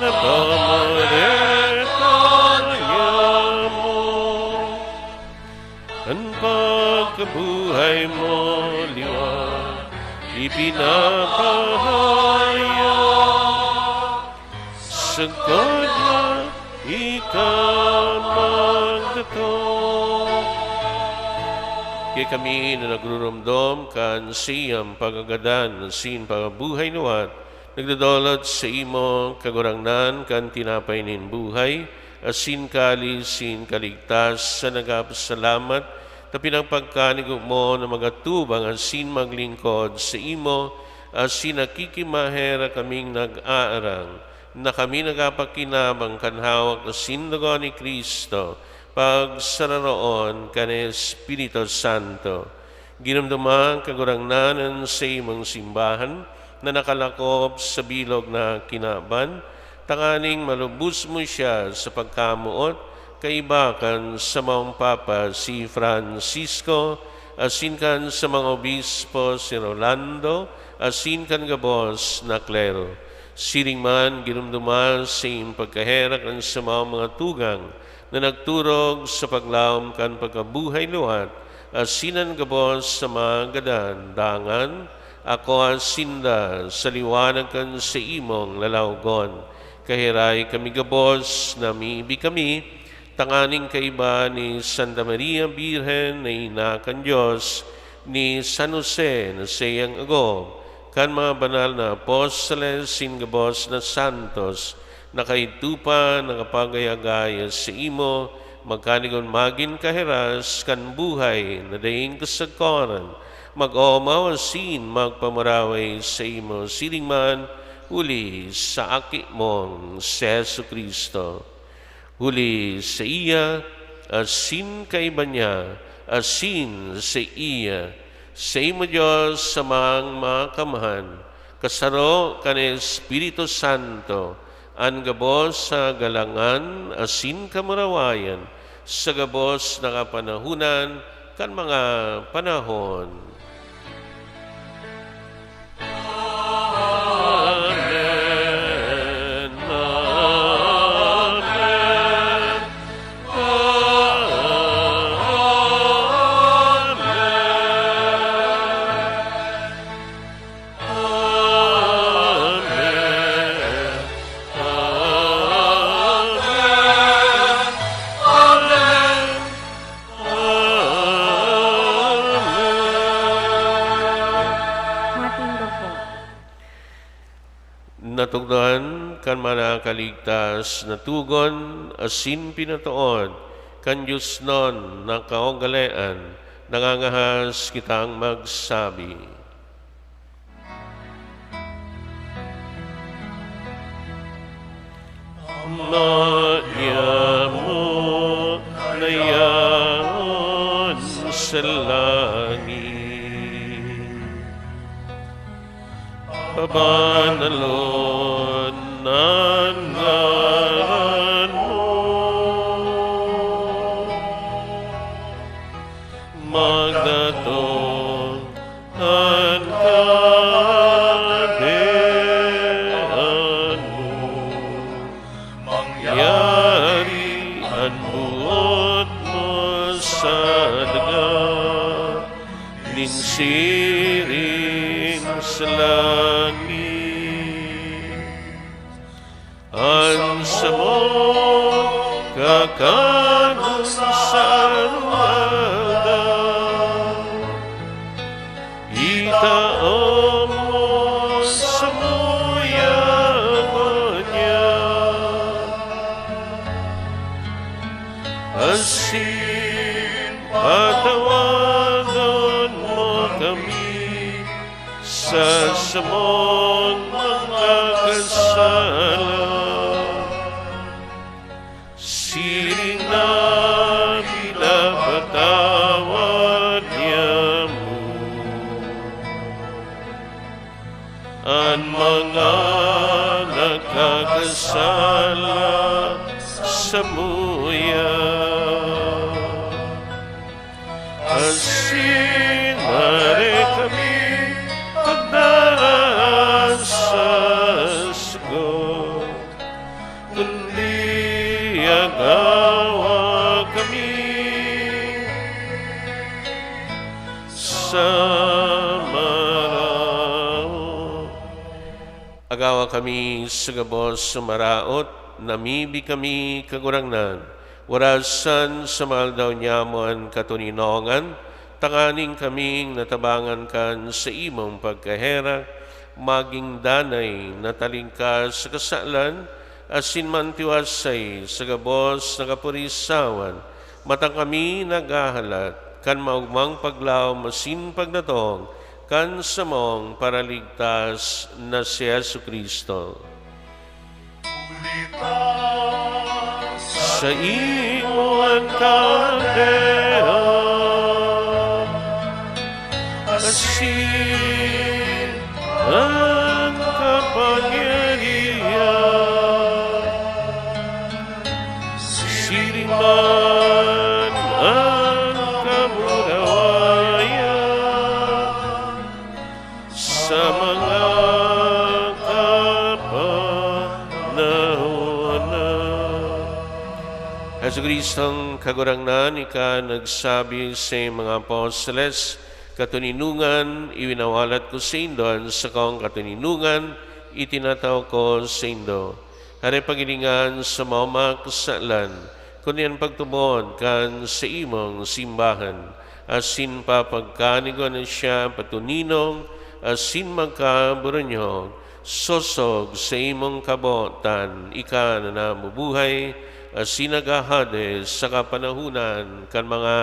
pamaretanya mo, ang pagkabuhay mo liwan, ipinapahaya, sagkod na ikaw magdato. Kaya kami na nagrurumdom kan siyang pagagadan, sin pagabuhay nuwat, nagdadolot sa imo kagurangnan kan tinapay nin buhay, asin kali sin kaligtas sa nagapasalamat, ta pinagpagkanigo mo na magatubang asin maglingkod sa imo, asin nakikimahera kaming nag-aarang, na kami nagapakinabang kanhawak na sindugo ni Kristo, pag sararoon kan Espiritu Santo. Ginamdamang kagurangnanan sa imong simbahan, na nakalakop sa bilog na kinaban, tanganing malubos mo siya sa pagkamuot, kaibakan sa mga Papa si Francisco, asin kan sa mga obispo si Rolando, asin kan gabos na klero. Siringman, ginumduman sa iyong pagkaherak sa mga tugang na nagturog sa paglawom kan pagkabuhay luhat, asinan gabos sa mga gadandangan, ako asinda sa liwanag kan sa imong lalawgon. Kahiray kami gabos, namibi kami, tanganing kaiba ni Santa Maria Birhen na ina kan Diyos, ni San Jose na siyang agob, kan mga banal na apostoles, singabos na santos, na kaitupa, nakapagayagaya sa imo, magkanigon magin kahiras, kan buhay, na daing kasagkoran, mag-omaw asin, magpamaraway sa imo, siringman, huli sa aki mong si Jesu Kristo. Huli sa iya, asin kaiba niya, asin sa iya, sa imo Diyos sa mga kamahan, kasaro kan Espiritu Santo, an gabos sa galangan, asin kamurawayan, sa gabos na kapanahunan, kan mga panahon. Amen. Amen. Matindog po. Natugdan kan manakaligtas na tugon, asin pinatuon, kan Diyos non na kaugalean, nangangahas kitang magsabi. Maya mo na yaon sa langit, pabanalon ng ngalan mo, magdatong ang kadean mo, mangyari ang buot mo sa daga, ninsiring sa langit. Ang samong kakanong sa arwada, itaom mo sa muyangon niya, asin patawagan mo kami sa samong mga kasala. Siring na pinapatawad niya mo ang mga nagkakasala sa muya. Asin nare kami pagdaan sa sugo, kundi agawa kami sa maraot. Agawa kami sa gabos sa maraot, namibi kami kagurangnan, warasan sa mahal daw niyamuan katuninongan, tanganing kaming natabangan kan sa imong pagkahera, maging danay na talingkas sa kasalan, asin mantiwasay sa gabos na kapurisawan, matang kami nagahalat, kan maugmang paglaw masin pagdatong, kan samong paraligtas na si Jesu Kristo. Sa imo ang kandera, asin ang kapangyarihan, siriman ang kamurawayan, sa mga kapanahonan. Jesu Kristong kagurangnan, ika nagsabi sa mga apostoles, katuninungan, iwinawalat ko sa Indon, sa kong katuninungan, itinataw ko sa Indo. Hari pagilingan sa mga kasalan, kundi ang pagtubod kan sa imong simbahan, asin papagkanigon na siya patuninong, asin magkaburanyog, sosog sa imong kabotan, ika na namubuhay, sinagahades sa kapanahunan kan mga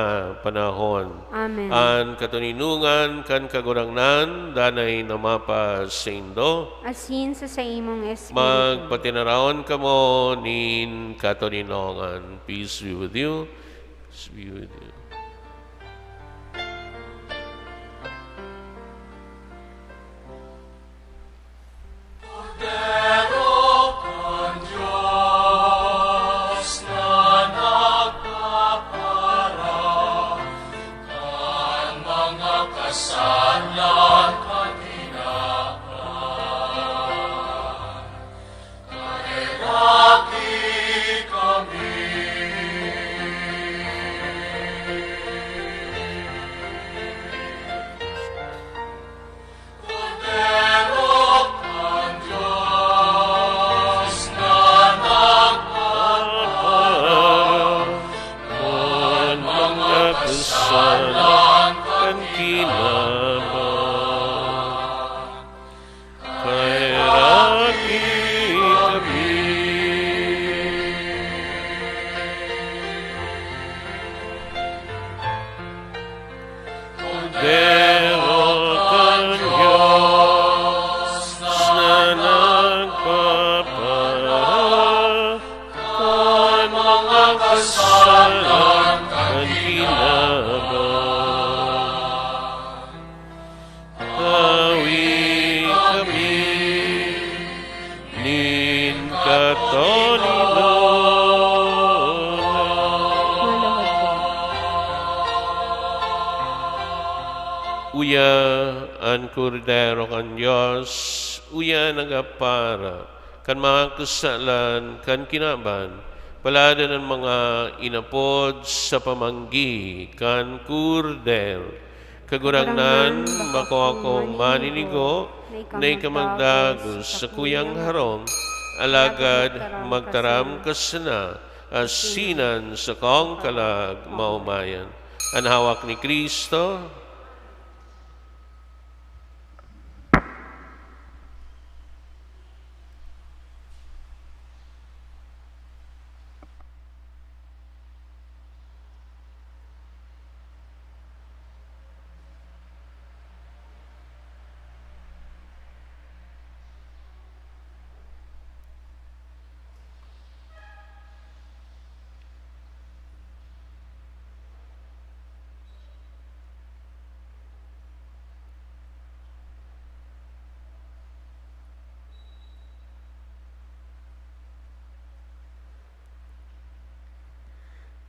panahon. Amen. An katuninungan kan kagurangnan, danay namapas sa indo, Asin sa imong espiritu. magpatinaraon kamo nin katuninongan. Peace be with you. Peace be with you. Uya ang kordero kan Diyos, uya nagapara, kan mga kasalan, kan kinaban, palada ng mga inapod sa pamanggi, kan kordero. Kagurangnan, mako ako maninigo, na ikamagdagos sa kuyang harong, alagad magtaram kasana, asinan sa kong kalag maumayan. Ang hawak ni Kristo,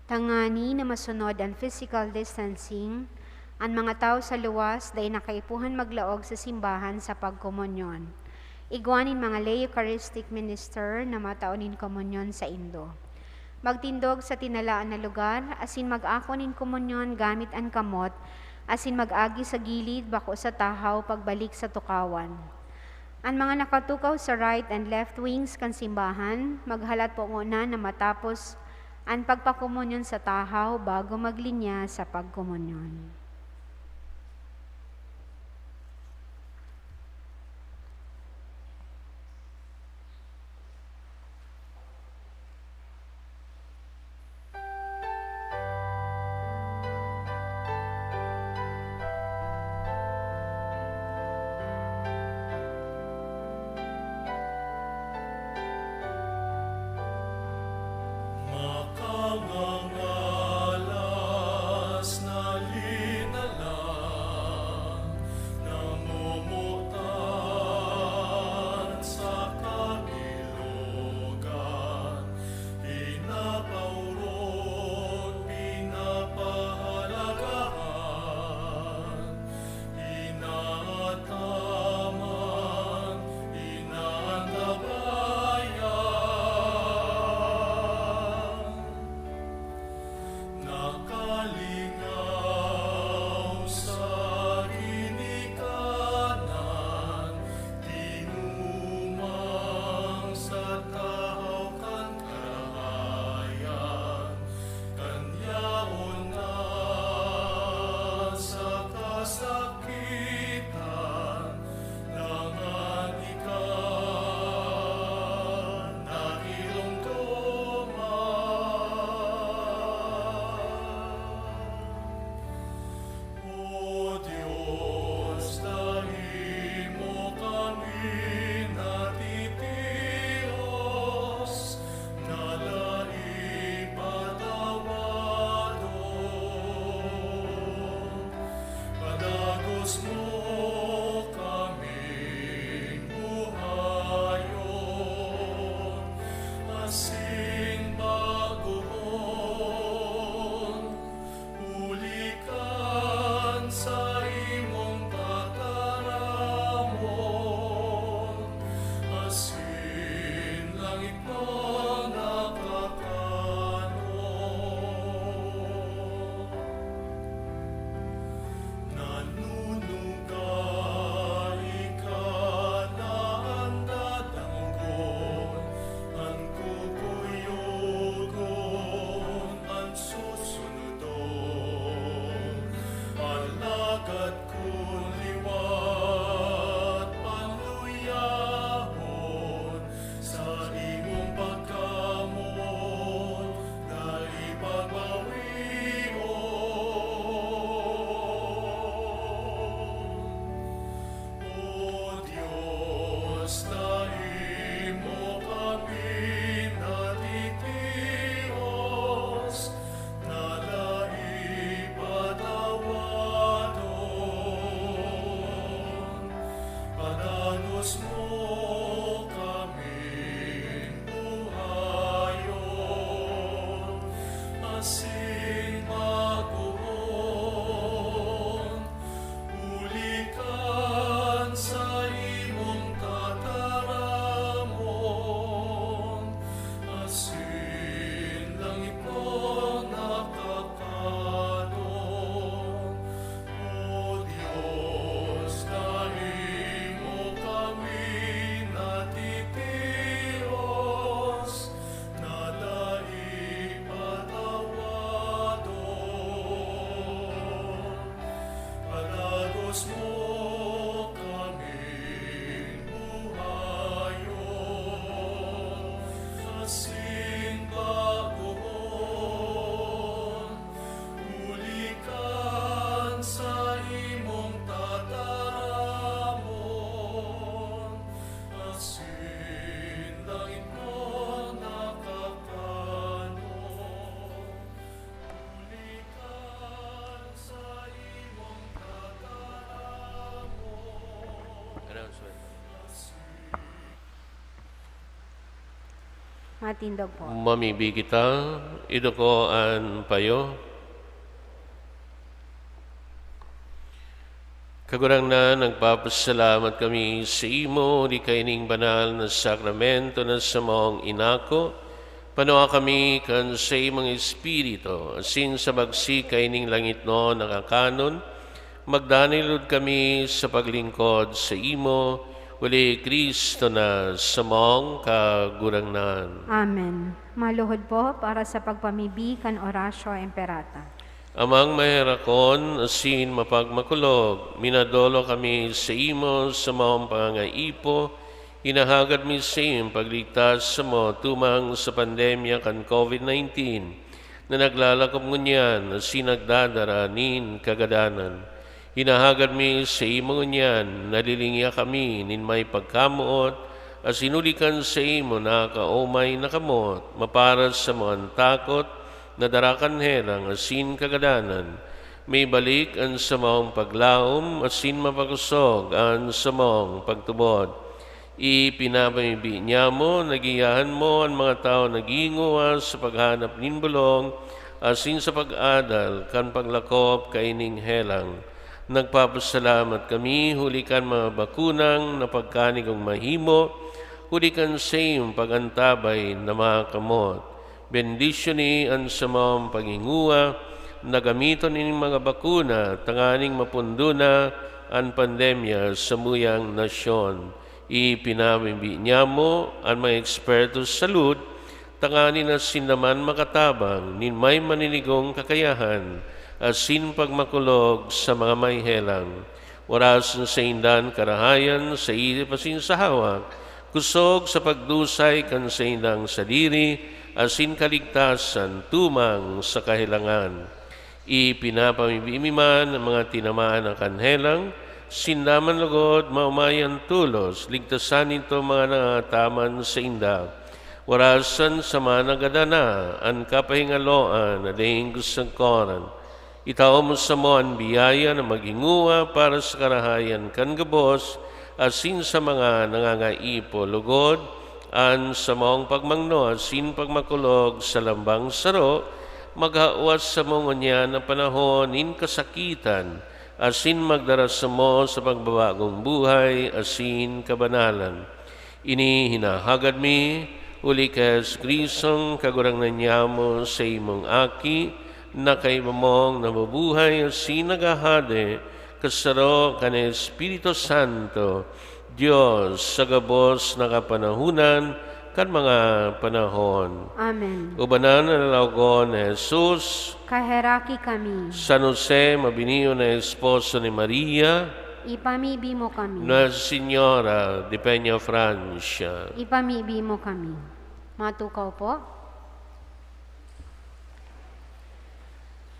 tangani na masunod ang physical distancing, ang mga tao sa luwas day nakaipuhan maglaog sa simbahan sa pagkomunyon. Iguanin mga lay Eucharistic minister na mataunin komunyon sa Indo. Magtindog sa tinalaan na lugar, asin mag-akonin komunyon gamit ang kamot, asin mag-agi sa gilid bako sa tahaw pagbalik sa tukawan. Ang mga nakatukaw sa right and left wings kan simbahan, maghalat po muna na matapos ang pagpakomunyon sa tahaw bago maglinya sa pagkomunyon. Makangangalas na Matindog po. Mamibi kita, idukoan payo. Kagurang na nagpapasalamat kami sa imo, di kaining banal na sakramento na sa mong inako. Panoa kami kan sa imong espiritu, asin sa bagsi kaining langit no nakakanon, magdanilod kami sa paglingkod sa imo, uli Kristo na sa mong kagurangnan. Amen. Maluhod po para sa pagpamibi kan orasyo imperata. Amang maherakon, asin mapagmakulog, minadolo kami sa imo sa maong pangangaipo, hinahagad mi sa iyong pagligtas sa mo tumang sa pandemya kan COVID-19 na naglalakop ngunyan, asin nagdadaranin kagadanan. Hinahagad mi sa imo ngunyan, nalilingya kami nin may pagkamuot, asinulikan sa imo na kaumay na kamot, maparas sa mo ang takot, nadarakan herang asin kagadanan, may balik ang samong paglaom, asin mapakusog ang samong pagtubod. Ipinapamibi niya mo, nagiyahan mo ang mga tao naginguwa sa paghanap nin bulong, asin sa pag-adal, kan paglakop kaining helang. Nagpapasalamat kami, hulikan mga bakunang na pagkanigong mahimo, hulikan sa iyong pagantabay na mga kamot. Bendisyon ni ang samang panginguwa, na gamiton ni mga bakuna, tanganing mapunduna ang pandemya sa muyang nasyon. Ipinamimbi niya mo ang mga eksperto sa salud, tanganin na sinaman makatabang, nin may maninigong kakayahan, asin pagmakulog sa mga may helang. Orasan sa indan karahayan, sa iripasin sa hawak, kusog sa pagdusay kan sa indang sadiri, asin kaligtasan tumang sa kahilangan. Ipinapamimiman ang mga tinamaan ng kanhelang, sindaman lugod, maumayan tulos, ligtasan ito mga nangataman sa inda. Warasan sa mga nagadana, ang kapahingaloan na dahing gustong koran. Itao mo sa mo ang biyaya na maghinguwa para sa karahayan kan gabos, asin sa mga nangangaipo lugod, an sa mong pagmangno, asin pagmakulog sa lambang saro, maghawas sa mong niya na panahon in kasakitan, asin magdara sa mo sa pagbabagong buhay, asin kabanalan. Ini hinahagad mi, uli ka Kristong kagurangnan niya mo sa imong aki, na kay mamong nabubuhay asin nagahade, kasaro ka ni Espiritu Santo, Diyos sa gabos na kapanahunan, kan mga panahon. Amen. Ubanan na nalawgon ni Jesus, Kaheraki kami. San Jose, mabiniyo na esposo ni Maria, Ipamibi mo kami. na Senyora de Peña Francia. Ipamibi mo kami. Matukaw po.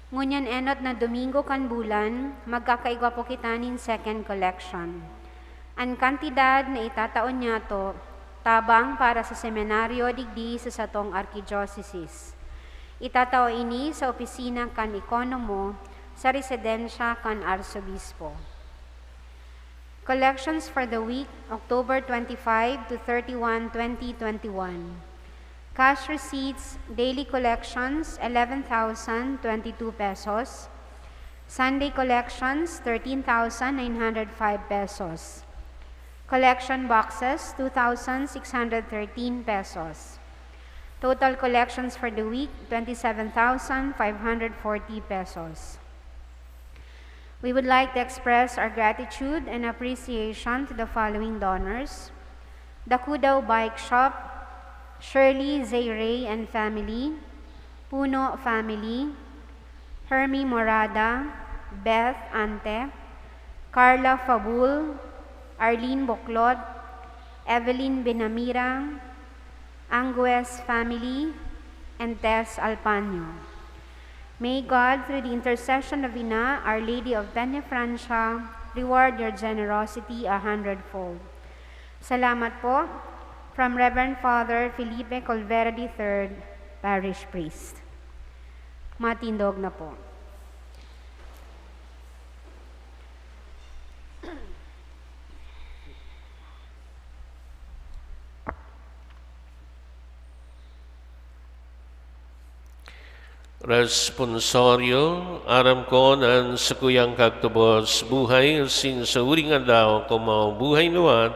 Ngunyan enot na Domingo kan bulan, magkakaigwa po kitanin second collection. Ang kantidad na itataon niya to, tabang para sa seminaryo digdi sa satong arkidiocese. Itatao ini sa opisina kan ekonomo sa residensya kan arsobispo. Collections for the week, October 25 to 31, 2021. Cash receipts, daily collections, 11,022 pesos. Sunday collections, 13,905 pesos. Collection boxes, 2,613 pesos. Total collections for the week, 27,540 pesos. We would like to express our gratitude and appreciation to the following donors: the Kudao Bike Shop, Shirley Zayray and family, Puno family, Hermie Morada, Beth Ante, Carla Fabul, Arlene Boclot, Evelyn Benamira, Angues family, and Tess Alpaño. May God, through the intercession of Ina, Our Lady of Benefrancia, reward your generosity 100-fold. Salamat po. From Reverend Father Felipe Colvera III, Parish Priest. Matindog na po. Responsorio, aram ko nan sa kuyang kagtubos buhay, sin sa uring daw ko mau buhay luwat,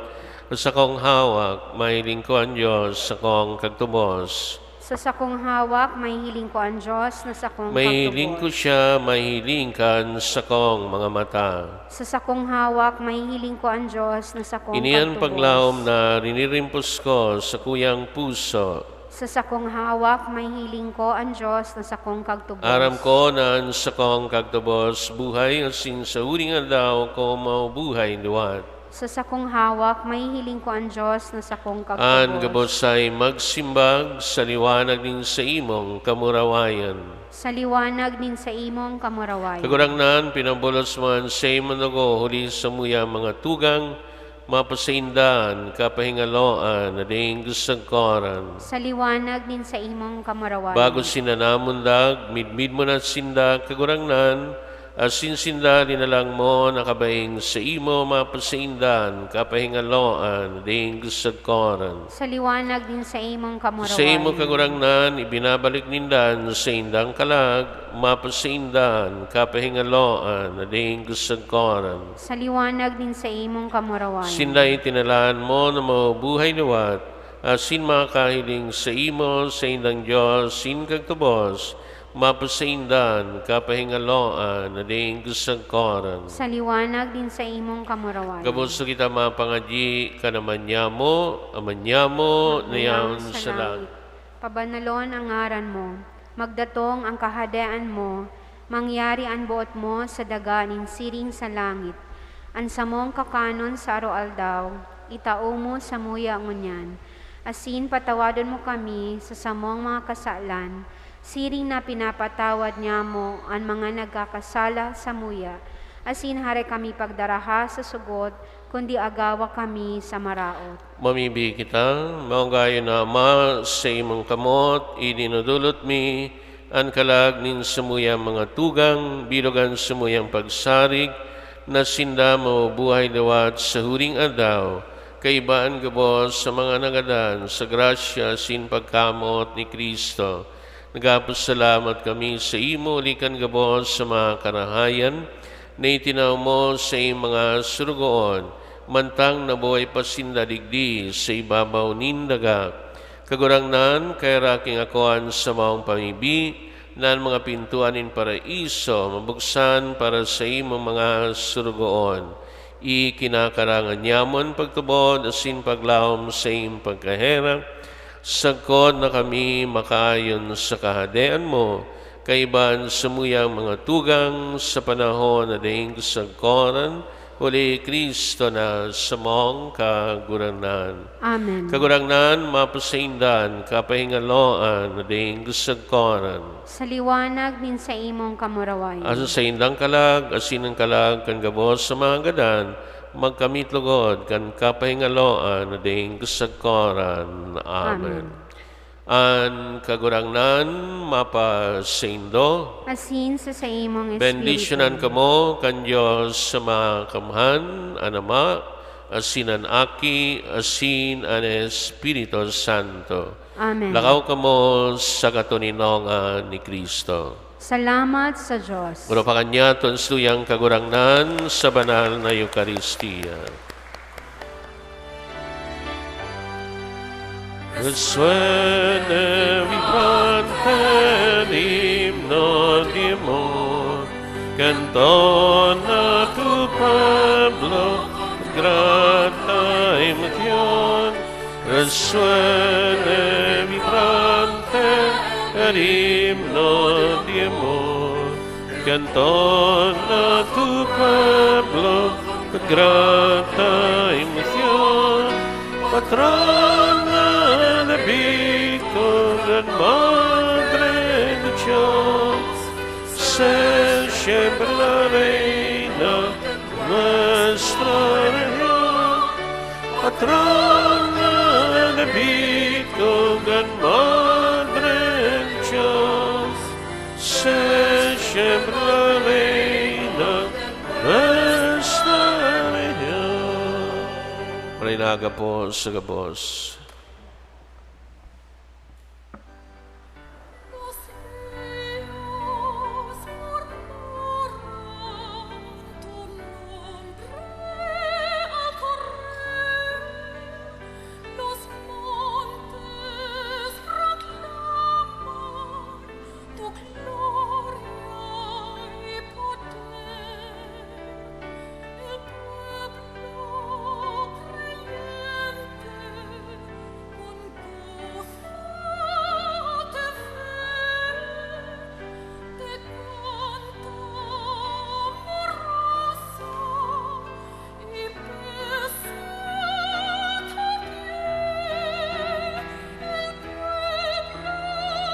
sa kong hawak, mahiling ko ang Diyos sa kong kagtubos. Sa sakong hawak, may hiling ko ang Diyos na sakong Mahiling ko pagtubos. siya, mahiling kan sa kong mga mata. Sa sakong hawak, may hiling ko ang Diyos na sakong Iniyan pagtubos. paglaom na rinirimpos ko sa kuyang puso. Sa sakong hawak, may hiling ko ang Diyos na sakong kagtubos. Aram ko na sa kong kagtubos buhay, asin sa uring daw ko mau buhay luwat. Sa sakong hawak, may hiling ko ang Diyos na sakong An kagtubos. gabos ay magsimbag sa liwanag din sa imong kamurawayan. Sa liwanag din sa imong kamurawayan. Kagurangnan, pinabulos man sa imong nago, huli sa muya mga tugang, mapasaindan, kapahingaloan, na ding gusagkoran. Sa liwanag din sa imong kamurawayan. Bago sinanamundag, midmid mo na sinda, kagurangnan, asin sinda dinalang mo, nakabaing sa imo, mapasaindan, kapahingaloan, na ding gusagkoran. Sa liwanag din sa imong kamurawayan. Sa imo kagurangnan, ibinabalik nindan sa indang kalag, mapasaindan, kapahingaloan, na ding gusagkoran. Sa liwanag din sa imong kamurawayan. Sinday tinalaan mo na mabuhay luwat, asin makahiling sa imo, sa indang Diyos, sin kagtubos, mapasaindan, kapahingaloan, na ding gusagkoran. Sa liwanag din sa imong kamurawayan. Kabusto kita mapangadyi, kanamanyamo, amanyamo, nayaon sa langit. Pabanalon ang ngaran mo, magdatong ang kahadaan mo, mangyari ang buot mo sa daga ning siring sa langit. Ang samong kakanon sa araw-aldaw, itao mo sa muya ngunyan. Asin patawadon mo kami sa samong mga kasalan, siring na pinapatawad niya mo ang mga nagkakasala sa muya. Asin hare kami pagdaraha sa sugod, kundi agawa kami sa maraot. Mamibi kita, maunggayo na Ama, sa imong kamot, idinudulot mi, ang kalag nin samuya mga tugang, bilogan samuyang pagsarig, na sinda mo buhay dawat sa huring adaw, kaibaan gabos sa mga nagadan, sa grasya sin pagkamot ni Kristo. Nagapasalamat kami sa imo, likan gabos sa mga karahayan, na itinaw mo sa iyong mga surugoon, mantang nabuhay pa sindadigdi sa ibabaw nindaga. Kagurangnan, kay raking akoan sa maong pamibi, na ang mga pintuan in paraiso, mabuksan para sa imong mga surugoon. Ikinakarangan nyamon pagtubod, asin paglawom sa iyong pagkahera, sagkod na kami makayon sa kahadean mo, kaiban sa muyang mga tugang sa panahon na daing sagkoran, uli Kristo na sa mong kagurangnan. Amen. Kagurangnan, mapasaindan, kapahingaloan, na daing sagkoran. Sa liwanag din sa imong kamurawayan. Asa sa indang kalag, asin ang kalag, kan gabos sa mga gadan, magkamit lugod, kan kapahingaloan, na daing sagkoran. Amen. An kagurangnan, mapasaindo, Asin sa imong espiritu. bendisyonan kamo kan Diyos sa mga kamhan, anama, asin an aki, asin an Espiritu Santo. Amen. Lakaw kamo sa katuninongan ni Kristo. Salamat sa Diyos. Puro pa kanya tuyang kagurangnan sa banal na Eucharistia. Resuene vibrante l'himno di amor, cantona tu pueblo, grata emoción. Resuene vibrante l'himno di amor, cantona tu pueblo, grata emoción. Patrona de Víctor, gran Madre de Dios, sé siempre la reina, nuestra región. Patrona de Víctor, gran Madre de Dios, sé siempre la reina, nuestra región. Marinaga po sa gabos. Nos Lord.